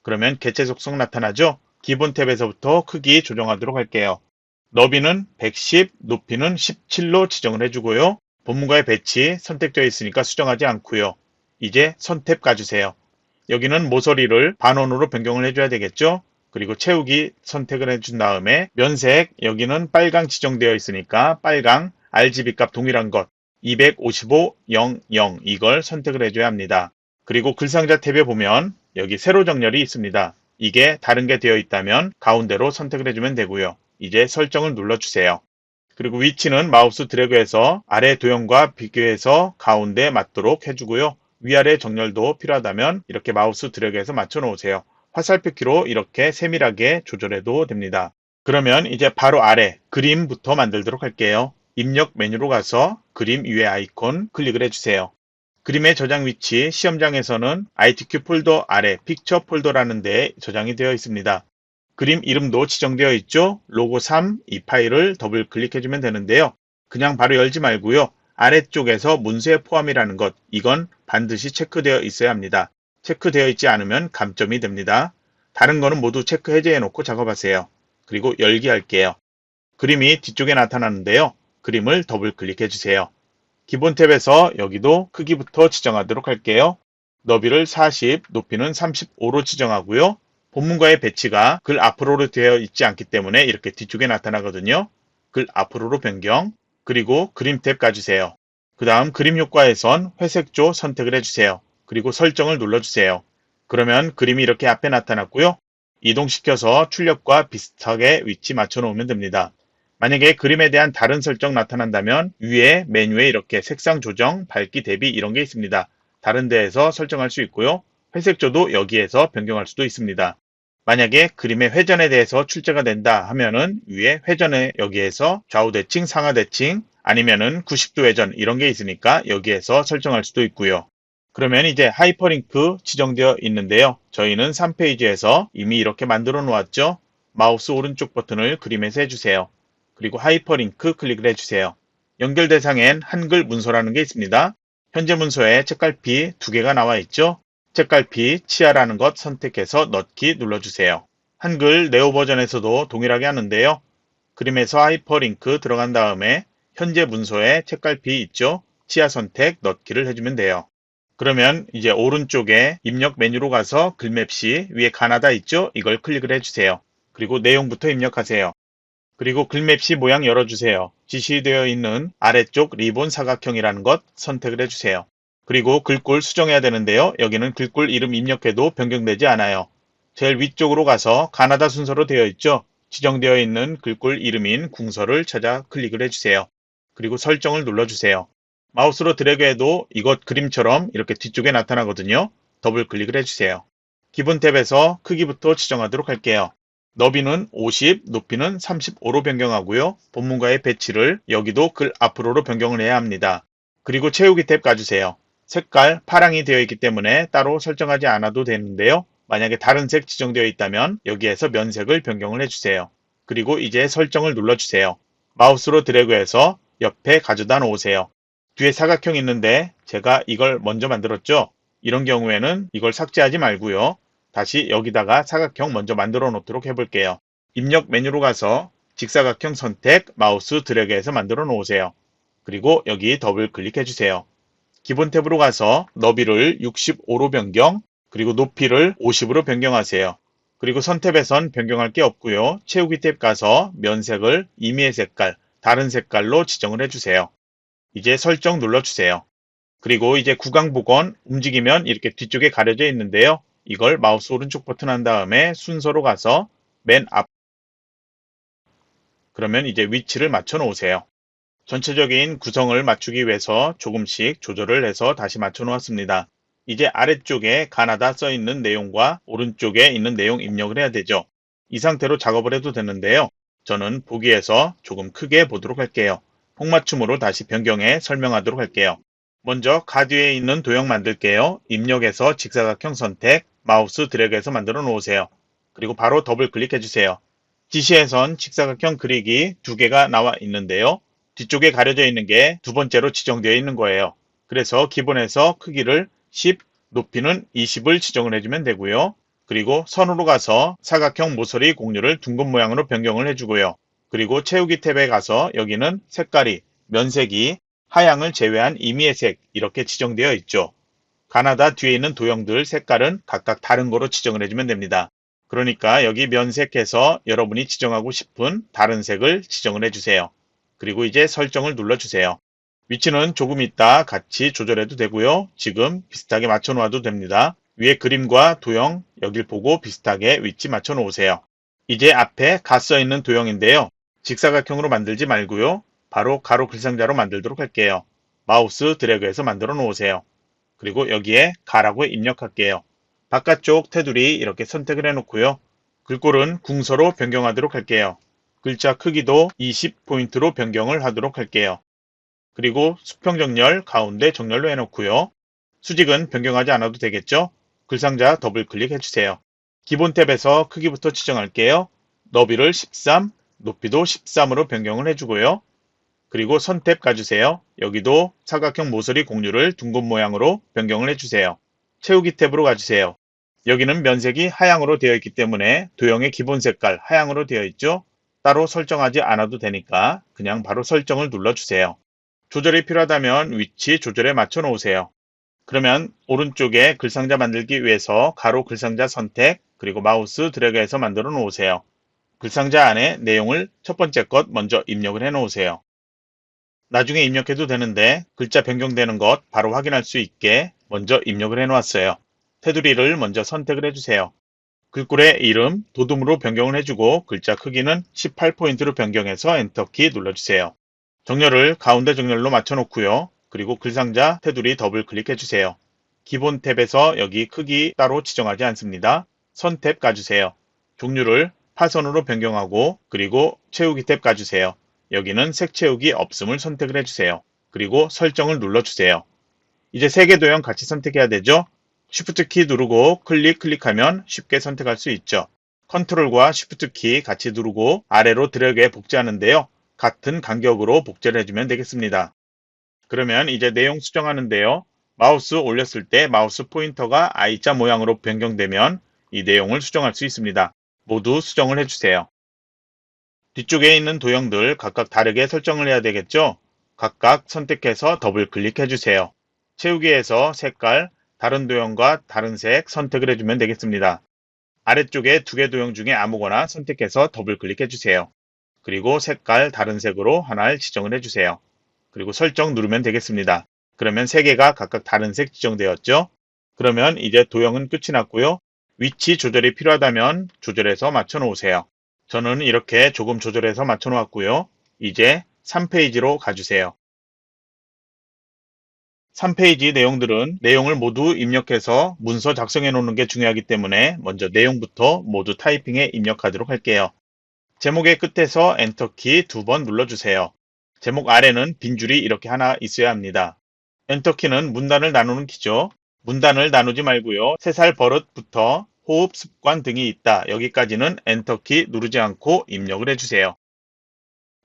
그러면 개체 속성 나타나죠? 기본 탭에서부터 크기 조정하도록 할게요. 너비는 110, 높이는 17로 지정을 해주고요. 본문과의 배치 선택되어 있으니까 수정하지 않고요. 이제 선 탭 가주세요. 여기는 모서리를 반원으로 변경을 해줘야 되겠죠? 그리고 채우기 선택을 해준 다음에 면색 여기는 빨강 지정되어 있으니까 빨강 RGB 값 동일한 것 255, 0, 0 이걸 선택을 해줘야 합니다. 그리고 글상자 탭에 보면 여기 세로 정렬이 있습니다. 이게 다른 게 되어 있다면 가운데로 선택을 해주면 되고요. 이제 설정을 눌러주세요. 그리고 위치는 마우스 드래그해서 아래 도형과 비교해서 가운데 맞도록 해주고요. 위아래 정렬도 필요하다면 이렇게 마우스 드래그해서 맞춰 놓으세요. 화살표 키로 이렇게 세밀하게 조절해도 됩니다. 그러면 이제 바로 아래 그림부터 만들도록 할게요. 입력 메뉴로 가서 그림 위에 아이콘 클릭을 해주세요. 그림의 저장 위치 시험장에서는 ITQ 폴더 아래 픽처 폴더라는 데 저장이 되어 있습니다. 그림 이름도 지정되어 있죠. 로고 3 이 파일을 더블 클릭해주면 되는데요. 그냥 바로 열지 말고요. 아래쪽에서 문서에 포함이라는 것, 이건 반드시 체크되어 있어야 합니다. 체크되어 있지 않으면 감점이 됩니다. 다른 거는 모두 체크 해제해 놓고 작업하세요. 그리고 열기 할게요. 그림이 뒤쪽에 나타나는데요. 그림을 더블 클릭해 주세요. 기본 탭에서 여기도 크기부터 지정하도록 할게요. 너비를 40, 높이는 35로 지정하고요. 본문과의 배치가 글 앞으로로 되어 있지 않기 때문에 이렇게 뒤쪽에 나타나거든요. 글 앞으로로 변경, 그리고 그림 탭 가주세요. 그 다음 그림 효과에선 회색조 선택을 해주세요. 그리고 설정을 눌러주세요. 그러면 그림이 이렇게 앞에 나타났고요. 이동시켜서 출력과 비슷하게 위치 맞춰 놓으면 됩니다. 만약에 그림에 대한 다른 설정 나타난다면 위에 메뉴에 이렇게 색상 조정, 밝기 대비 이런 게 있습니다. 다른 데에서 설정할 수 있고요. 회색조도 여기에서 변경할 수도 있습니다. 만약에 그림의 회전에 대해서 출제가 된다 하면은 위에 회전에 여기에서 좌우 대칭, 상하 대칭 아니면은 90도 회전 이런 게 있으니까 여기에서 설정할 수도 있고요. 그러면 이제 하이퍼링크 지정되어 있는데요. 저희는 3페이지에서 이미 이렇게 만들어 놓았죠. 마우스 오른쪽 버튼을 그림에서 해주세요. 그리고 하이퍼링크 클릭을 해주세요. 연결 대상엔 한글 문서라는 게 있습니다. 현재 문서에 책갈피 2개가 나와 있죠. 책갈피 치아라는 것 선택해서 넣기 눌러주세요. 한글 네오 버전에서도 동일하게 하는데요. 그림에서 하이퍼링크 들어간 다음에 현재 문서에 책갈피 있죠. 치아 선택 넣기를 해주면 돼요. 그러면 이제 오른쪽에 입력 메뉴로 가서 글맵시 위에 가나다 있죠? 이걸 클릭을 해주세요. 그리고 내용부터 입력하세요. 그리고 글맵시 모양 열어주세요. 지시되어 있는 아래쪽 리본 사각형이라는 것 선택을 해주세요. 그리고 글꼴 수정해야 되는데요. 여기는 글꼴 이름 입력해도 변경되지 않아요. 제일 위쪽으로 가서 가나다 순서로 되어 있죠. 지정되어 있는 글꼴 이름인 궁서를 찾아 클릭을 해주세요. 그리고 설정을 눌러주세요. 마우스로 드래그해도 이것 그림처럼 이렇게 뒤쪽에 나타나거든요. 더블 클릭을 해주세요. 기본 탭에서 크기부터 지정하도록 할게요. 너비는 50, 높이는 35로 변경하고요. 본문과의 배치를 여기도 글 앞으로로 변경을 해야 합니다. 그리고 채우기 탭 가주세요. 색깔 파랑이 되어 있기 때문에 따로 설정하지 않아도 되는데요. 만약에 다른 색 지정되어 있다면 여기에서 면색을 변경을 해주세요. 그리고 이제 설정을 눌러주세요. 마우스로 드래그해서 옆에 가져다 놓으세요. 뒤에 사각형 있는데 제가 이걸 먼저 만들었죠. 이런 경우에는 이걸 삭제하지 말고요. 다시 여기다가 사각형 먼저 만들어 놓도록 해볼게요. 입력 메뉴로 가서 직사각형 선택, 마우스 드래그해서 만들어 놓으세요. 그리고 여기 더블 클릭해 주세요. 기본 탭으로 가서 너비를 65로 변경, 그리고 높이를 50으로 변경하세요. 그리고 선탭에선 변경할 게 없고요. 채우기 탭 가서 면색을 임의의 색깔, 다른 색깔로 지정을 해주세요. 이제 설정 눌러주세요. 그리고 이제 구강복원 움직이면 이렇게 뒤쪽에 가려져 있는데요. 이걸 마우스 오른쪽 버튼 한 다음에 순서로 가서 맨 앞, 그러면 이제 위치를 맞춰 놓으세요. 전체적인 구성을 맞추기 위해서 조금씩 조절을 해서 다시 맞춰 놓았습니다. 이제 아래쪽에 가나다 써 있는 내용과 오른쪽에 있는 내용 입력을 해야 되죠. 이 상태로 작업을 해도 되는데요. 저는 보기에서 조금 크게 보도록 할게요. 폭맞춤으로 다시 변경해 설명하도록 할게요. 먼저 가뒤에 있는 도형 만들게요. 입력해서 직사각형 선택, 마우스 드래그해서 만들어 놓으세요. 그리고 바로 더블 클릭해 주세요. 지시에선 직사각형 그리기 2개가 나와 있는데요. 뒤쪽에 가려져 있는 게 두 번째로 지정되어 있는 거예요. 그래서 기본에서 크기를 10, 높이는 20을 지정을 해주면 되고요. 그리고 선으로 가서 사각형 모서리 공유를 둥근 모양으로 변경을 해주고요. 그리고 채우기 탭에 가서 여기는 색깔이 면색이 하양을 제외한 임의의 색 이렇게 지정되어 있죠. 가나다 뒤에 있는 도형들 색깔은 각각 다른 거로 지정을 해주면 됩니다. 그러니까 여기 면색해서 여러분이 지정하고 싶은 다른 색을 지정을 해주세요. 그리고 이제 설정을 눌러주세요. 위치는 조금 있다 같이 조절해도 되고요. 지금 비슷하게 맞춰 놓아도 됩니다. 위에 그림과 도형 여길 보고 비슷하게 위치 맞춰 놓으세요. 이제 앞에 가 써 있는 도형인데요. 직사각형으로 만들지 말고요. 바로 가로 글상자로 만들도록 할게요. 마우스 드래그해서 만들어 놓으세요. 그리고 여기에 가라고 입력할게요. 바깥쪽 테두리 이렇게 선택을 해놓고요. 글꼴은 궁서로 변경하도록 할게요. 글자 크기도 20포인트로 변경을 하도록 할게요. 그리고 수평 정렬 가운데 정렬로 해놓고요. 수직은 변경하지 않아도 되겠죠? 글상자 더블 클릭해주세요. 기본 탭에서 크기부터 지정할게요. 너비를 13, 높이도 13으로 변경을 해주고요. 그리고 선 탭 가주세요. 여기도 사각형 모서리 공유를 둥근 모양으로 변경을 해주세요. 채우기 탭으로 가주세요. 여기는 면색이 하향으로 되어 있기 때문에 도형의 기본 색깔 하향으로 되어 있죠? 따로 설정하지 않아도 되니까 그냥 바로 설정을 눌러주세요. 조절이 필요하다면 위치 조절에 맞춰 놓으세요. 그러면 오른쪽에 글상자 만들기 위해서 가로 글상자 선택 그리고 마우스 드래그해서 만들어 놓으세요. 글상자 안에 내용을 첫 번째 것 먼저 입력을 해 놓으세요. 나중에 입력해도 되는데 글자 변경되는 것 바로 확인할 수 있게 먼저 입력을 해 놓았어요. 테두리를 먼저 선택을 해주세요. 글꼴의 이름 도둠으로 변경을 해주고 글자 크기는 18포인트로 변경해서 엔터키 눌러주세요. 정렬을 가운데 정렬로 맞춰 놓고요. 그리고 글상자 테두리 더블 클릭해주세요. 기본 탭에서 여기 크기 따로 지정하지 않습니다. 선 탭 가주세요. 종류를 파선으로 변경하고 그리고 채우기 탭 가주세요. 여기는 색 채우기 없음을 선택을 해주세요. 그리고 설정을 눌러주세요. 이제 세 개 도형 같이 선택해야 되죠? Shift 키 누르고 클릭하면 쉽게 선택할 수 있죠. 컨트롤과 Shift 키 같이 누르고 아래로 드래그해 복제하는데요. 같은 간격으로 복제를 해주면 되겠습니다. 그러면 이제 내용 수정하는데요. 마우스 올렸을 때 마우스 포인터가 I자 모양으로 변경되면 이 내용을 수정할 수 있습니다. 모두 수정을 해주세요. 뒤쪽에 있는 도형들 각각 다르게 설정을 해야 되겠죠? 각각 선택해서 더블 클릭해 주세요. 채우기에서 색깔, 다른 도형과 다른 색 선택을 해주면 되겠습니다. 아래쪽에 두 개 도형 중에 아무거나 선택해서 더블 클릭해 주세요. 그리고 색깔 다른 색으로 하나를 지정을 해주세요. 그리고 설정 누르면 되겠습니다. 그러면 세 개가 각각 다른 색 지정되었죠? 그러면 이제 도형은 끝이 났고요. 위치 조절이 필요하다면 조절해서 맞춰 놓으세요. 저는 이렇게 조금 조절해서 맞춰 놓았고요. 이제 3페이지로 가주세요. 3페이지 내용들은 내용을 모두 입력해서 문서 작성해 놓는 게 중요하기 때문에 먼저 내용부터 모두 타이핑에 입력하도록 할게요. 제목의 끝에서 엔터키 2번 눌러주세요. 제목 아래는 빈 줄이 이렇게 하나 있어야 합니다. 엔터키는 문단을 나누는 키죠. 문단을 나누지 말고요. 3살 버릇부터 호흡, 습관 등이 있다. 여기까지는 엔터키 누르지 않고 입력을 해주세요.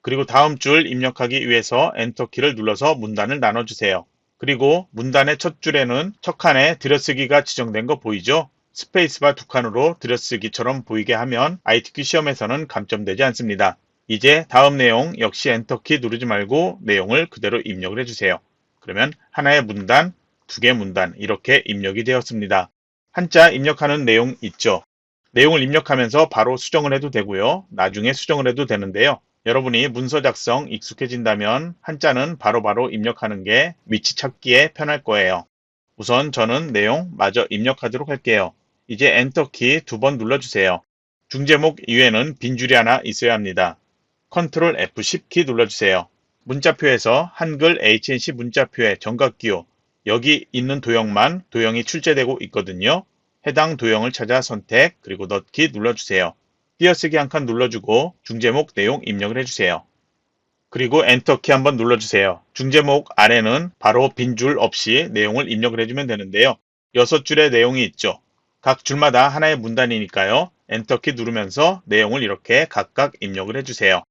그리고 다음 줄 입력하기 위해서 엔터키를 눌러서 문단을 나눠주세요. 그리고 문단의 첫 줄에는 첫 칸에 들여쓰기가 지정된 거 보이죠? 스페이스바 두 칸으로 들여쓰기처럼 보이게 하면 ITQ 시험에서는 감점되지 않습니다. 이제 다음 내용 역시 엔터키 누르지 말고 내용을 그대로 입력을 해주세요. 그러면 하나의 문단, 두 개 문단 이렇게 입력이 되었습니다. 한자 입력하는 내용 있죠? 내용을 입력하면서 바로 수정을 해도 되고요. 나중에 수정을 해도 되는데요. 여러분이 문서 작성 익숙해진다면 한자는 바로바로 입력하는 게 위치 찾기에 편할 거예요. 우선 저는 내용 마저 입력하도록 할게요. 이제 엔터키 2번 눌러주세요. 중제목 이외에는 빈 줄이 하나 있어야 합니다. 컨트롤 F10 키 눌러주세요. 문자표에서 한글 HNC 문자표의 정각기호 여기 있는 도형만 도형이 출제되고 있거든요. 해당 도형을 찾아 선택 그리고 넣기 눌러주세요. 띄어쓰기 한 칸 눌러주고 중제목 내용 입력을 해주세요. 그리고 엔터키 한번 눌러주세요. 중제목 아래는 바로 빈 줄 없이 내용을 입력을 해주면 되는데요. 6줄의 내용이 있죠. 각 줄마다 하나의 문단이니까요. 엔터키 누르면서 내용을 이렇게 각각 입력을 해주세요.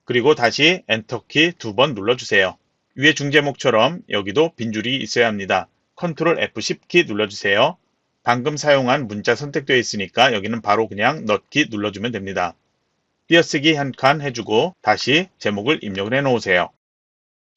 그리고 다시 엔터키 2번 눌러주세요. 위에 중제목처럼 여기도 빈 줄이 있어야 합니다. 컨트롤 F10 키 눌러주세요. 방금 사용한 문자 선택되어 있으니까 여기는 바로 그냥 넣기 눌러주면 됩니다. 띄어쓰기 한 칸 해주고 다시 제목을 입력을 해 놓으세요.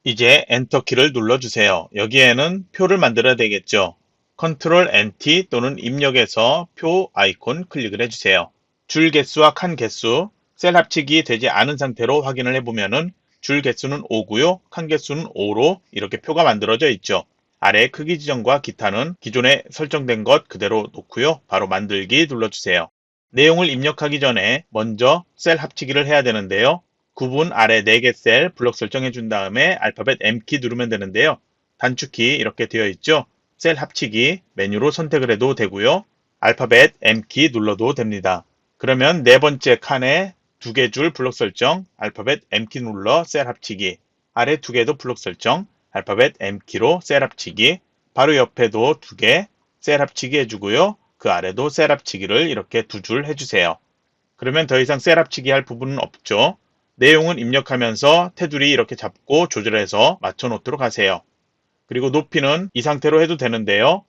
이제 엔터키를 눌러주세요. 여기에는 표를 만들어야 되겠죠. 컨트롤 NT 또는 입력에서 표 아이콘 클릭을 해주세요. 줄 개수와 칸 개수, 셀 합치기 되지 않은 상태로 확인을 해보면은 줄 개수는 5고요. 칸 개수는 5로 이렇게 표가 만들어져 있죠. 아래 크기 지정과 기타는 기존에 설정된 것 그대로 놓고요. 바로 만들기 눌러주세요. 내용을 입력하기 전에 먼저 셀 합치기를 해야 되는데요. 구분 아래 4개 셀 블록 설정해 준 다음에 알파벳 M키 누르면 되는데요. 단축키 이렇게 되어 있죠. 셀 합치기 메뉴로 선택을 해도 되고요. 알파벳 M키 눌러도 됩니다. 그러면 네 번째 칸에 2개 줄 블록 설정, 알파벳 M키 눌러 셀 합치기, 아래 2개도 블록 설정, 알파벳 M키로 셀 합치기, 바로 옆에도 2개 셀 합치기 해주고요. 그 아래도 셀 합치기를 이렇게 2줄 해주세요. 그러면 더 이상 셀 합치기 할 부분은 없죠. 내용은 입력하면서 테두리 이렇게 잡고 조절해서 맞춰 놓도록 하세요. 그리고 높이는 이 상태로 해도 되는데요.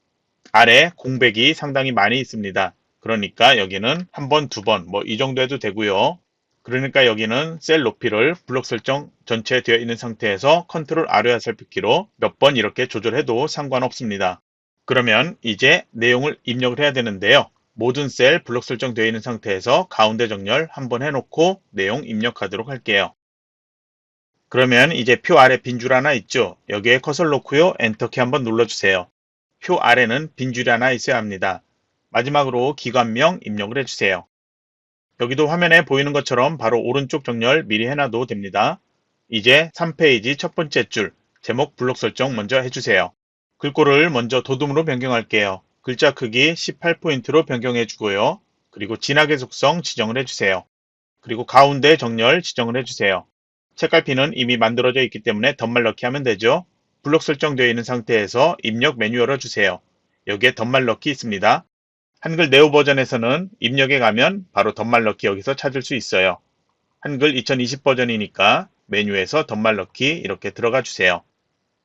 아래 공백이 상당히 많이 있습니다. 그러니까 여기는 한 번, 2번 뭐 이 정도 해도 되고요. 그러니까 여기는 셀 높이를 블록 설정 전체 되어 있는 상태에서 컨트롤 R의 화살표키로 몇 번 이렇게 조절해도 상관없습니다. 그러면 이제 내용을 입력을 해야 되는데요. 모든 셀 블록 설정되어 있는 상태에서 가운데 정렬 한번 해놓고 내용 입력하도록 할게요. 그러면 이제 표 아래 빈줄 하나 있죠. 여기에 커서를 놓고요. 엔터키 한번 눌러주세요. 표 아래는 빈줄이 하나 있어야 합니다. 마지막으로 기관명 입력을 해주세요. 여기도 화면에 보이는 것처럼 바로 오른쪽 정렬 미리 해놔도 됩니다. 이제 3페이지 첫 번째 줄 제목 블록 설정 먼저 해주세요. 글꼴을 먼저 도둠으로 변경할게요. 글자 크기 18포인트로 변경해 주고요. 그리고 진하게 속성 지정을 해주세요. 그리고 가운데 정렬 지정을 해주세요. 책갈피는 이미 만들어져 있기 때문에 덧말 넣기 하면 되죠. 블록 설정되어 있는 상태에서 입력 메뉴 열어주세요. 여기에 덧말 넣기 있습니다. 한글 네오 버전에서는 입력에 가면 바로 덧말 넣기 여기서 찾을 수 있어요. 한글 2020 버전이니까 메뉴에서 덧말 넣기 이렇게 들어가 주세요.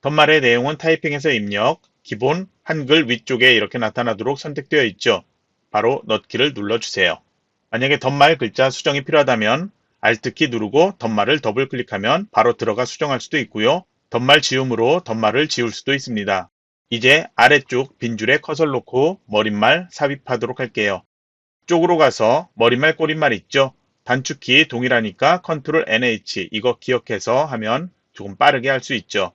덧말의 내용은 타이핑해서 입력, 기본 한글 위쪽에 이렇게 나타나도록 선택되어 있죠. 바로 넣기를 눌러주세요. 만약에 덧말 글자 수정이 필요하다면 Alt키 누르고 덧말을 더블 클릭하면 바로 들어가 수정할 수도 있고요. 덧말 지움으로 덧말을 지울 수도 있습니다. 이제 아래쪽 빈줄에 커서를 놓고 머릿말 삽입하도록 할게요. 쪽으로 가서 머릿말 꼬릿말 있죠? 단축키 동일하니까 컨트롤 NH 이거 기억해서 하면 조금 빠르게 할 수 있죠.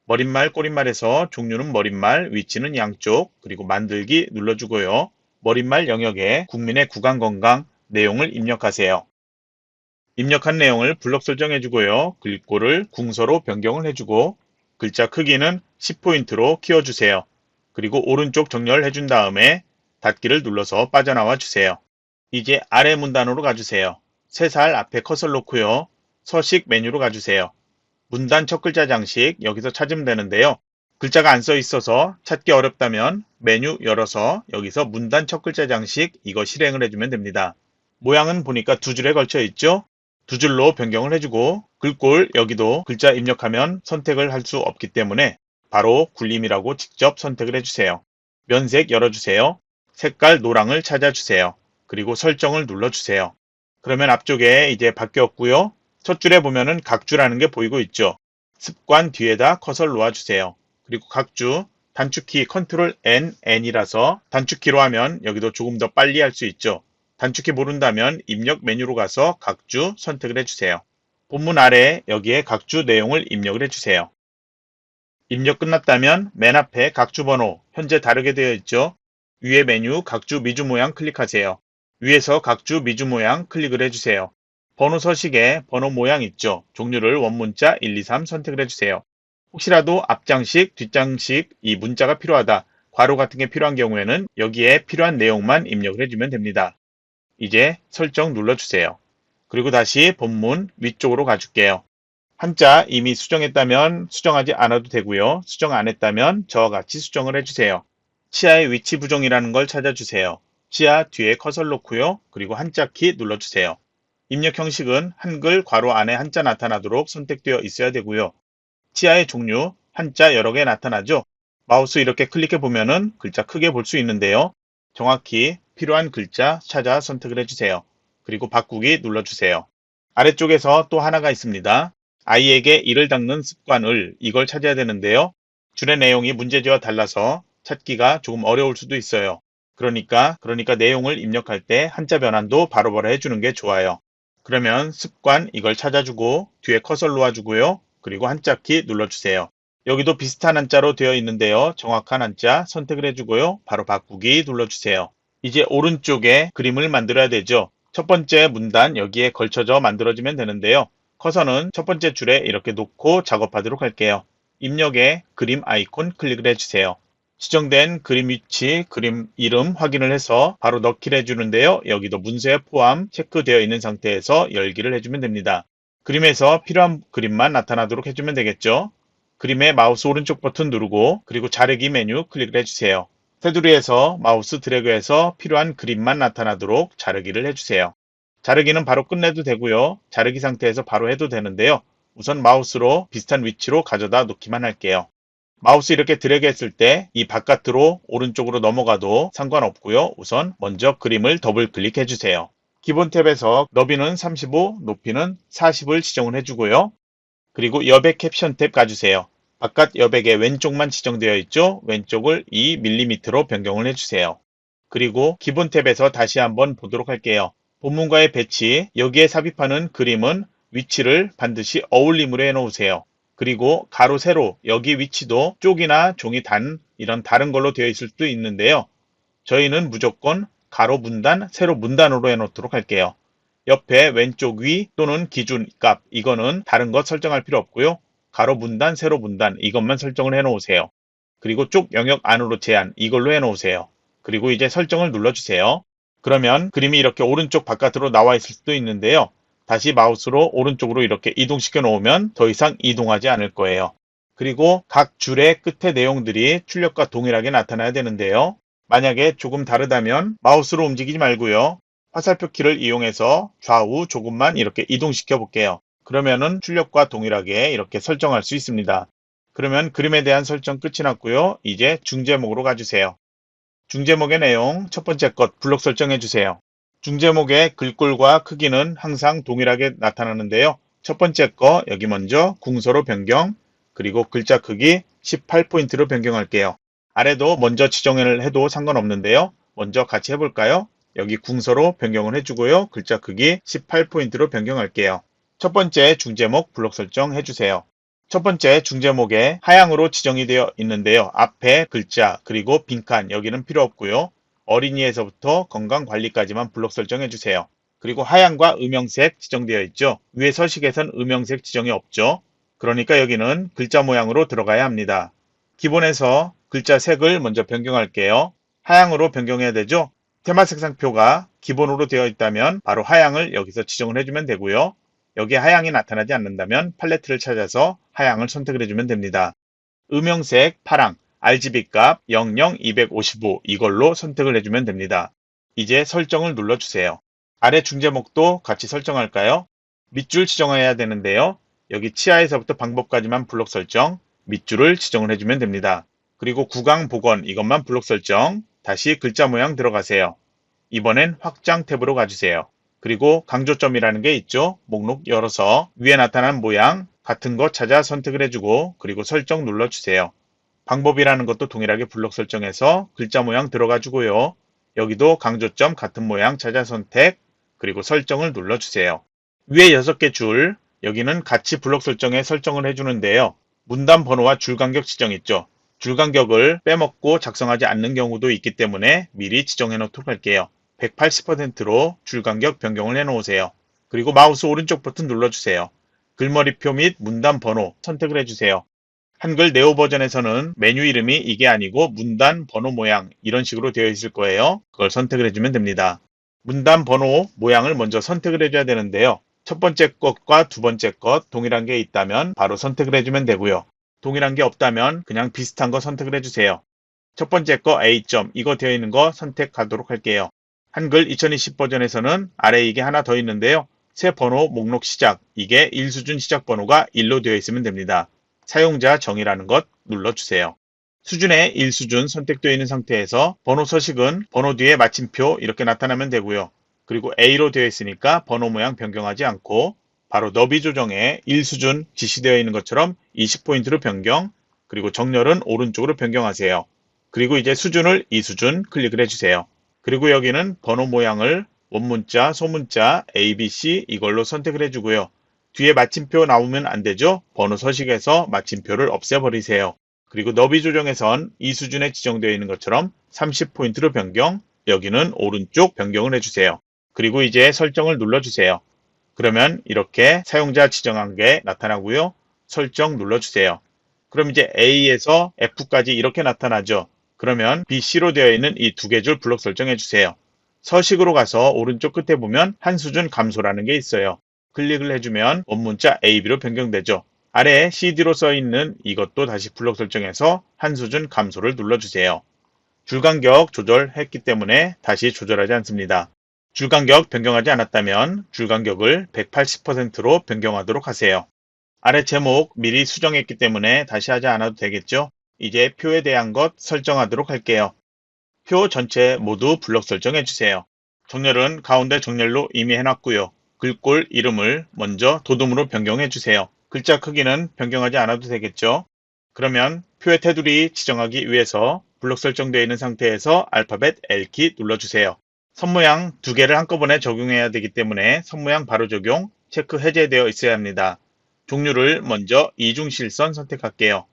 머릿말 꼬릿말에서 종류는 머릿말, 위치는 양쪽, 그리고 만들기 눌러주고요. 머릿말 영역에 국민의 구강건강 내용을 입력하세요. 입력한 내용을 블록 설정해주고요. 글꼴을 궁서로 변경을 해주고 글자 크기는 10포인트로 키워주세요. 그리고 오른쪽 정렬 해준 다음에 닫기를 눌러서 빠져나와 주세요. 이제 아래 문단으로 가주세요. 세 살 앞에 커서를 놓고요. 서식 메뉴로 가주세요. 문단 첫 글자 장식 여기서 찾으면 되는데요. 글자가 안 써 있어서 찾기 어렵다면 메뉴 열어서 여기서 문단 첫 글자 장식 이거 실행을 해주면 됩니다. 모양은 보니까 2줄에 걸쳐 있죠. 2줄로 변경을 해주고 글꼴 여기도 글자 입력하면 선택을 할 수 없기 때문에 바로 굴림이라고 직접 선택을 해주세요. 면색 열어주세요. 색깔 노랑을 찾아주세요. 그리고 설정을 눌러주세요. 그러면 앞쪽에 이제 바뀌었고요. 첫 줄에 보면은 각주라는 게 보이고 있죠. 습관 뒤에다 커서를 놓아주세요. 그리고 각주 단축키 컨트롤 N, N이라서 단축키로 하면 여기도 조금 더 빨리 할 수 있죠. 단축키 모른다면 입력 메뉴로 가서 각주 선택을 해주세요. 본문 아래 여기에 각주 내용을 입력을 해주세요. 입력 끝났다면 맨 앞에 각주 번호 현재 다르게 되어 있죠. 위에 메뉴 각주 미주 모양 클릭하세요. 위에서 각주 미주 모양 클릭을 해주세요. 번호 서식에 번호 모양 있죠. 종류를 원문자 1, 2, 3 선택을 해주세요. 혹시라도 앞장식, 뒷장식 이 문자가 필요하다. 괄호 같은 게 필요한 경우에는 여기에 필요한 내용만 입력을 해주면 됩니다. 이제 설정 눌러주세요. 그리고 다시 본문 위쪽으로 가줄게요. 한자 이미 수정했다면 수정하지 않아도 되고요. 수정 안 했다면 저와 같이 수정을 해주세요. 치아의 위치 부정이라는 걸 찾아주세요. 치아 뒤에 커서를 놓고요. 그리고 한자 키 눌러주세요. 입력 형식은 한글 괄호 안에 한자 나타나도록 선택되어 있어야 되고요. 치아의 종류 한자 여러 개 나타나죠. 마우스 이렇게 클릭해 보면은 글자 크게 볼 수 있는데요. 정확히 필요한 글자 찾아 선택을 해주세요. 그리고 바꾸기 눌러주세요. 아래쪽에서 또 하나가 있습니다. 아이에게 이를 닦는 습관을 이걸 찾아야 되는데요. 줄의 내용이 문제지와 달라서 찾기가 조금 어려울 수도 있어요. 그러니까 내용을 입력할 때 한자 변환도 바로바로 해주는 게 좋아요. 그러면 습관 이걸 찾아주고 뒤에 커서를 놓아주고요. 그리고 한자 키 눌러주세요. 여기도 비슷한 한자로 되어 있는데요. 정확한 한자 선택을 해주고요. 바로 바꾸기 눌러주세요. 이제 오른쪽에 그림을 만들어야 되죠. 첫 번째 문단 여기에 걸쳐져 만들어지면 되는데요. 커서는 첫 번째 줄에 이렇게 놓고 작업하도록 할게요. 입력에 그림 아이콘 클릭을 해주세요. 지정된 그림 위치, 그림 이름 확인을 해서 바로 넣기를 해주는데요. 여기도 문서에 포함 체크되어 있는 상태에서 열기를 해주면 됩니다. 그림에서 필요한 그림만 나타나도록 해주면 되겠죠. 그림의 마우스 오른쪽 버튼 누르고 그리고 자르기 메뉴 클릭을 해주세요. 테두리에서 마우스 드래그해서 필요한 그림만 나타나도록 자르기를 해주세요. 자르기는 바로 끝내도 되고요. 자르기 상태에서 바로 해도 되는데요. 우선 마우스로 비슷한 위치로 가져다 놓기만 할게요. 마우스 이렇게 드래그 했을 때 이 바깥으로 오른쪽으로 넘어가도 상관없고요. 우선 먼저 그림을 더블 클릭해 주세요. 기본 탭에서 너비는 35, 높이는 40을 지정을 해주고요. 그리고 여백 캡션 탭 가주세요. 바깥 여백의 왼쪽만 지정되어 있죠? 왼쪽을 2mm로 변경을 해주세요. 그리고 기본 탭에서 다시 한번 보도록 할게요. 본문과의 배치, 여기에 삽입하는 그림은 위치를 반드시 어울림으로 해놓으세요. 그리고 가로, 세로, 여기 위치도 쪽이나 종이 단, 이런 다른 걸로 되어 있을 수도 있는데요. 저희는 무조건 가로 문단, 세로 문단으로 해놓도록 할게요. 옆에 왼쪽 위 또는 기준 값, 이거는 다른 것 설정할 필요 없고요. 가로 문단, 세로 문단, 이것만 설정을 해놓으세요. 그리고 쪽 영역 안으로 제한, 이걸로 해놓으세요. 그리고 이제 설정을 눌러주세요. 그러면 그림이 이렇게 오른쪽 바깥으로 나와 있을 수도 있는데요. 다시 마우스로 오른쪽으로 이렇게 이동시켜 놓으면 더 이상 이동하지 않을 거예요. 그리고 각 줄의 끝에 내용들이 출력과 동일하게 나타나야 되는데요. 만약에 조금 다르다면 마우스로 움직이지 말고요. 화살표 키를 이용해서 좌우 조금만 이렇게 이동시켜 볼게요. 그러면은 출력과 동일하게 이렇게 설정할 수 있습니다. 그러면 그림에 대한 설정 끝이 났고요. 이제 중제목으로 가주세요. 중제목의 내용 첫 번째 것 블록 설정해 주세요. 중제목의 글꼴과 크기는 항상 동일하게 나타나는데요. 첫 번째 거 여기 먼저 궁서로 변경, 그리고 글자 크기 18포인트로 변경할게요. 아래도 먼저 지정을 해도 상관없는데요. 먼저 같이 해볼까요? 여기 궁서로 변경을 해주고요. 글자 크기 18포인트로 변경할게요. 첫 번째 중제목 블록 설정 해주세요. 첫 번째 중제목에 하향으로 지정이 되어 있는데요. 앞에 글자 그리고 빈칸 여기는 필요 없고요. 어린이에서부터 건강관리까지만 블록 설정해 주세요. 그리고 하향과 음영색 지정되어 있죠. 위에 서식에선 음영색 지정이 없죠. 그러니까 여기는 글자 모양으로 들어가야 합니다. 기본에서 글자 색을 먼저 변경할게요. 하향으로 변경해야 되죠. 테마 색상표가 기본으로 되어 있다면 바로 하향을 여기서 지정을 해주면 되고요. 여기에 하향이 나타나지 않는다면 팔레트를 찾아서 하향을 선택을 해주면 됩니다. 음영색 파랑, RGB 값 00, 255 이걸로 선택을 해주면 됩니다. 이제 설정을 눌러주세요. 아래 중제목도 같이 설정할까요? 밑줄 지정해야 되는데요. 여기 치아에서부터 방법까지만 블록 설정, 밑줄을 지정을 해주면 됩니다. 그리고 구강 복원 이것만 블록 설정, 다시 글자 모양 들어가세요. 이번엔 확장 탭으로 가주세요. 그리고 강조점이라는 게 있죠. 목록 열어서 위에 나타난 모양 같은 거 찾아 선택을 해주고 그리고 설정 눌러주세요. 방법이라는 것도 동일하게 블록 설정해서 글자 모양 들어가 주고요. 여기도 강조점 같은 모양 찾아 선택 그리고 설정을 눌러주세요. 위에 6개 줄 여기는 같이 블록 설정에 설정을 해주는데요. 문단 번호와 줄 간격 지정 있죠. 줄 간격을 빼먹고 작성하지 않는 경우도 있기 때문에 미리 지정해 놓도록 할게요. 180%로 줄 간격 변경을 해 놓으세요. 그리고 마우스 오른쪽 버튼 눌러주세요. 글머리표 및 문단 번호 선택을 해주세요. 한글 네오 버전에서는 메뉴 이름이 이게 아니고 문단 번호 모양 이런 식으로 되어 있을 거예요. 그걸 선택을 해주면 됩니다. 문단 번호 모양을 먼저 선택을 해줘야 되는데요. 첫 번째 것과 두 번째 것 동일한 게 있다면 바로 선택을 해주면 되고요. 동일한 게 없다면 그냥 비슷한 거 선택을 해주세요. 첫 번째 거 A점 이거 되어 있는 거 선택하도록 할게요. 한글 2020 버전에서는 아래 이게 하나 더 있는데요. 새 번호 목록 시작 이게 1수준 시작 번호가 1로 되어 있으면 됩니다. 사용자 정의라는 것 눌러주세요. 수준의 1수준 선택되어 있는 상태에서 번호 서식은 번호 뒤에 마침표 이렇게 나타나면 되고요. 그리고 A로 되어 있으니까 번호 모양 변경하지 않고 바로 너비 조정에 1수준 지시되어 있는 것처럼 20포인트로 변경 그리고 정렬은 오른쪽으로 변경하세요. 그리고 이제 수준을 2수준 클릭을 해주세요. 그리고 여기는 번호 모양을 원문자, 소문자, ABC 이걸로 선택을 해주고요. 뒤에 마침표 나오면 안 되죠? 번호 서식에서 마침표를 없애버리세요. 그리고 너비 조정에선 이 수준에 지정되어 있는 것처럼 30포인트로 변경, 여기는 오른쪽 변경을 해주세요. 그리고 이제 설정을 눌러주세요. 그러면 이렇게 사용자 지정한 게 나타나고요. 설정 눌러주세요. 그럼 이제 A에서 F까지 이렇게 나타나죠. 그러면 B, C로 되어 있는 이 두 개 줄 블록 설정해 주세요. 서식으로 가서 오른쪽 끝에 보면 한 수준 감소라는 게 있어요. 클릭을 해주면 원문자 A, B로 변경되죠. 아래 CD로 써 있는 이것도 다시 블록 설정해서 한 수준 감소를 눌러주세요. 줄간격 조절했기 때문에 다시 조절하지 않습니다. 줄간격 변경하지 않았다면 줄간격을 180%로 변경하도록 하세요. 아래 제목 미리 수정했기 때문에 다시 하지 않아도 되겠죠? 이제 표에 대한 것 설정하도록 할게요. 표 전체 모두 블록 설정해 주세요. 정렬은 가운데 정렬로 이미 해놨고요. 글꼴 이름을 먼저 도둠으로 변경해 주세요. 글자 크기는 변경하지 않아도 되겠죠? 그러면 표의 테두리 지정하기 위해서 블록 설정되어 있는 상태에서 알파벳 L키 눌러주세요. 선모양 두 개를 한꺼번에 적용해야 되기 때문에 선모양 바로 적용, 체크 해제되어 있어야 합니다. 종류를 먼저 이중실선 선택할게요.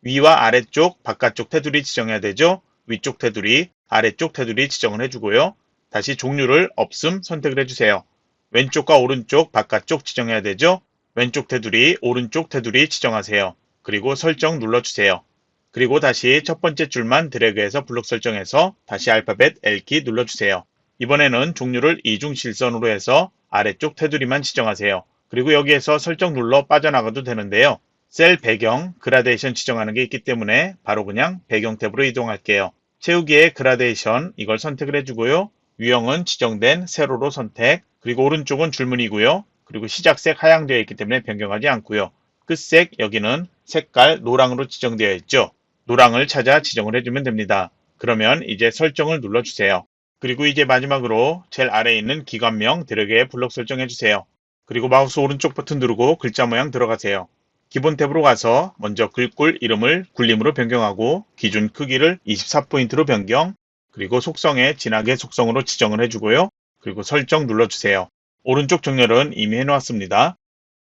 위와 아래쪽, 바깥쪽 테두리 지정해야 되죠? 위쪽 테두리, 아래쪽 테두리 지정을 해주고요. 다시 종류를 없음 선택을 해주세요. 왼쪽과 오른쪽, 바깥쪽 지정해야 되죠? 왼쪽 테두리, 오른쪽 테두리 지정하세요. 그리고 설정 눌러주세요. 그리고 다시 첫 번째 줄만 드래그해서 블록 설정해서 다시 알파벳 L키 눌러주세요. 이번에는 종류를 이중실선으로 해서 아래쪽 테두리만 지정하세요. 그리고 여기에서 설정 눌러 빠져나가도 되는데요. 셀 배경, 그라데이션 지정하는 게 있기 때문에 바로 그냥 배경 탭으로 이동할게요. 채우기에 그라데이션 이걸 선택을 해주고요. 유형은 지정된 세로로 선택, 그리고 오른쪽은 줄무늬고요. 그리고 시작색 하향되어 있기 때문에 변경하지 않고요. 끝색 여기는 색깔 노랑으로 지정되어 있죠. 노랑을 찾아 지정을 해주면 됩니다. 그러면 이제 설정을 눌러주세요. 그리고 이제 마지막으로 제일 아래에 있는 기관명 드래그에 블록 설정해주세요. 그리고 마우스 오른쪽 버튼 누르고 글자 모양 들어가세요. 기본 탭으로 가서 먼저 글꼴 이름을 굴림으로 변경하고 기준 크기를 24포인트로 변경, 그리고 속성에 진하게 속성으로 지정을 해주고요. 그리고 설정 눌러주세요. 오른쪽 정렬은 이미 해놓았습니다.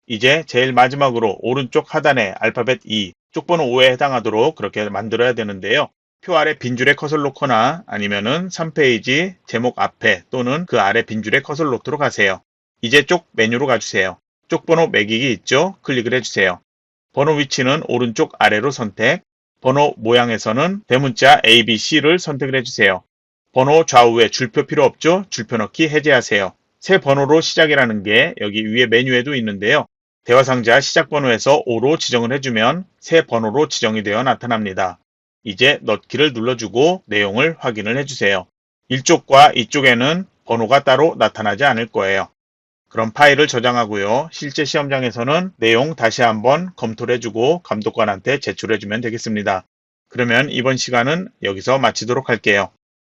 이제 제일 마지막으로 오른쪽 하단에 알파벳 E, 쪽번호 5에 해당하도록 그렇게 만들어야 되는데요. 표 아래 빈줄에 커서를 놓거나 아니면은 3페이지 제목 앞에 또는 그 아래 빈줄에 커서를 놓도록 하세요. 이제 쪽 메뉴로 가주세요. 쪽번호 매기기 있죠? 클릭을 해주세요. 번호 위치는 오른쪽 아래로 선택, 번호 모양에서는 대문자 ABC를 선택을 해주세요. 번호 좌우에 줄표 필요 없죠? 줄표 넣기 해제하세요. 새 번호로 시작이라는 게 여기 위에 메뉴에도 있는데요. 대화상자 시작 번호에서 5로 지정을 해주면 새 번호로 지정이 되어 나타납니다. 이제 넣기를 눌러주고 내용을 확인을 해주세요. 이쪽과 이쪽에는 번호가 따로 나타나지 않을 거예요. 그럼 파일을 저장하고요. 실제 시험장에서는 내용 다시 한번 검토를 해주고 감독관한테 제출해주면 되겠습니다. 그러면 이번 시간은 여기서 마치도록 할게요.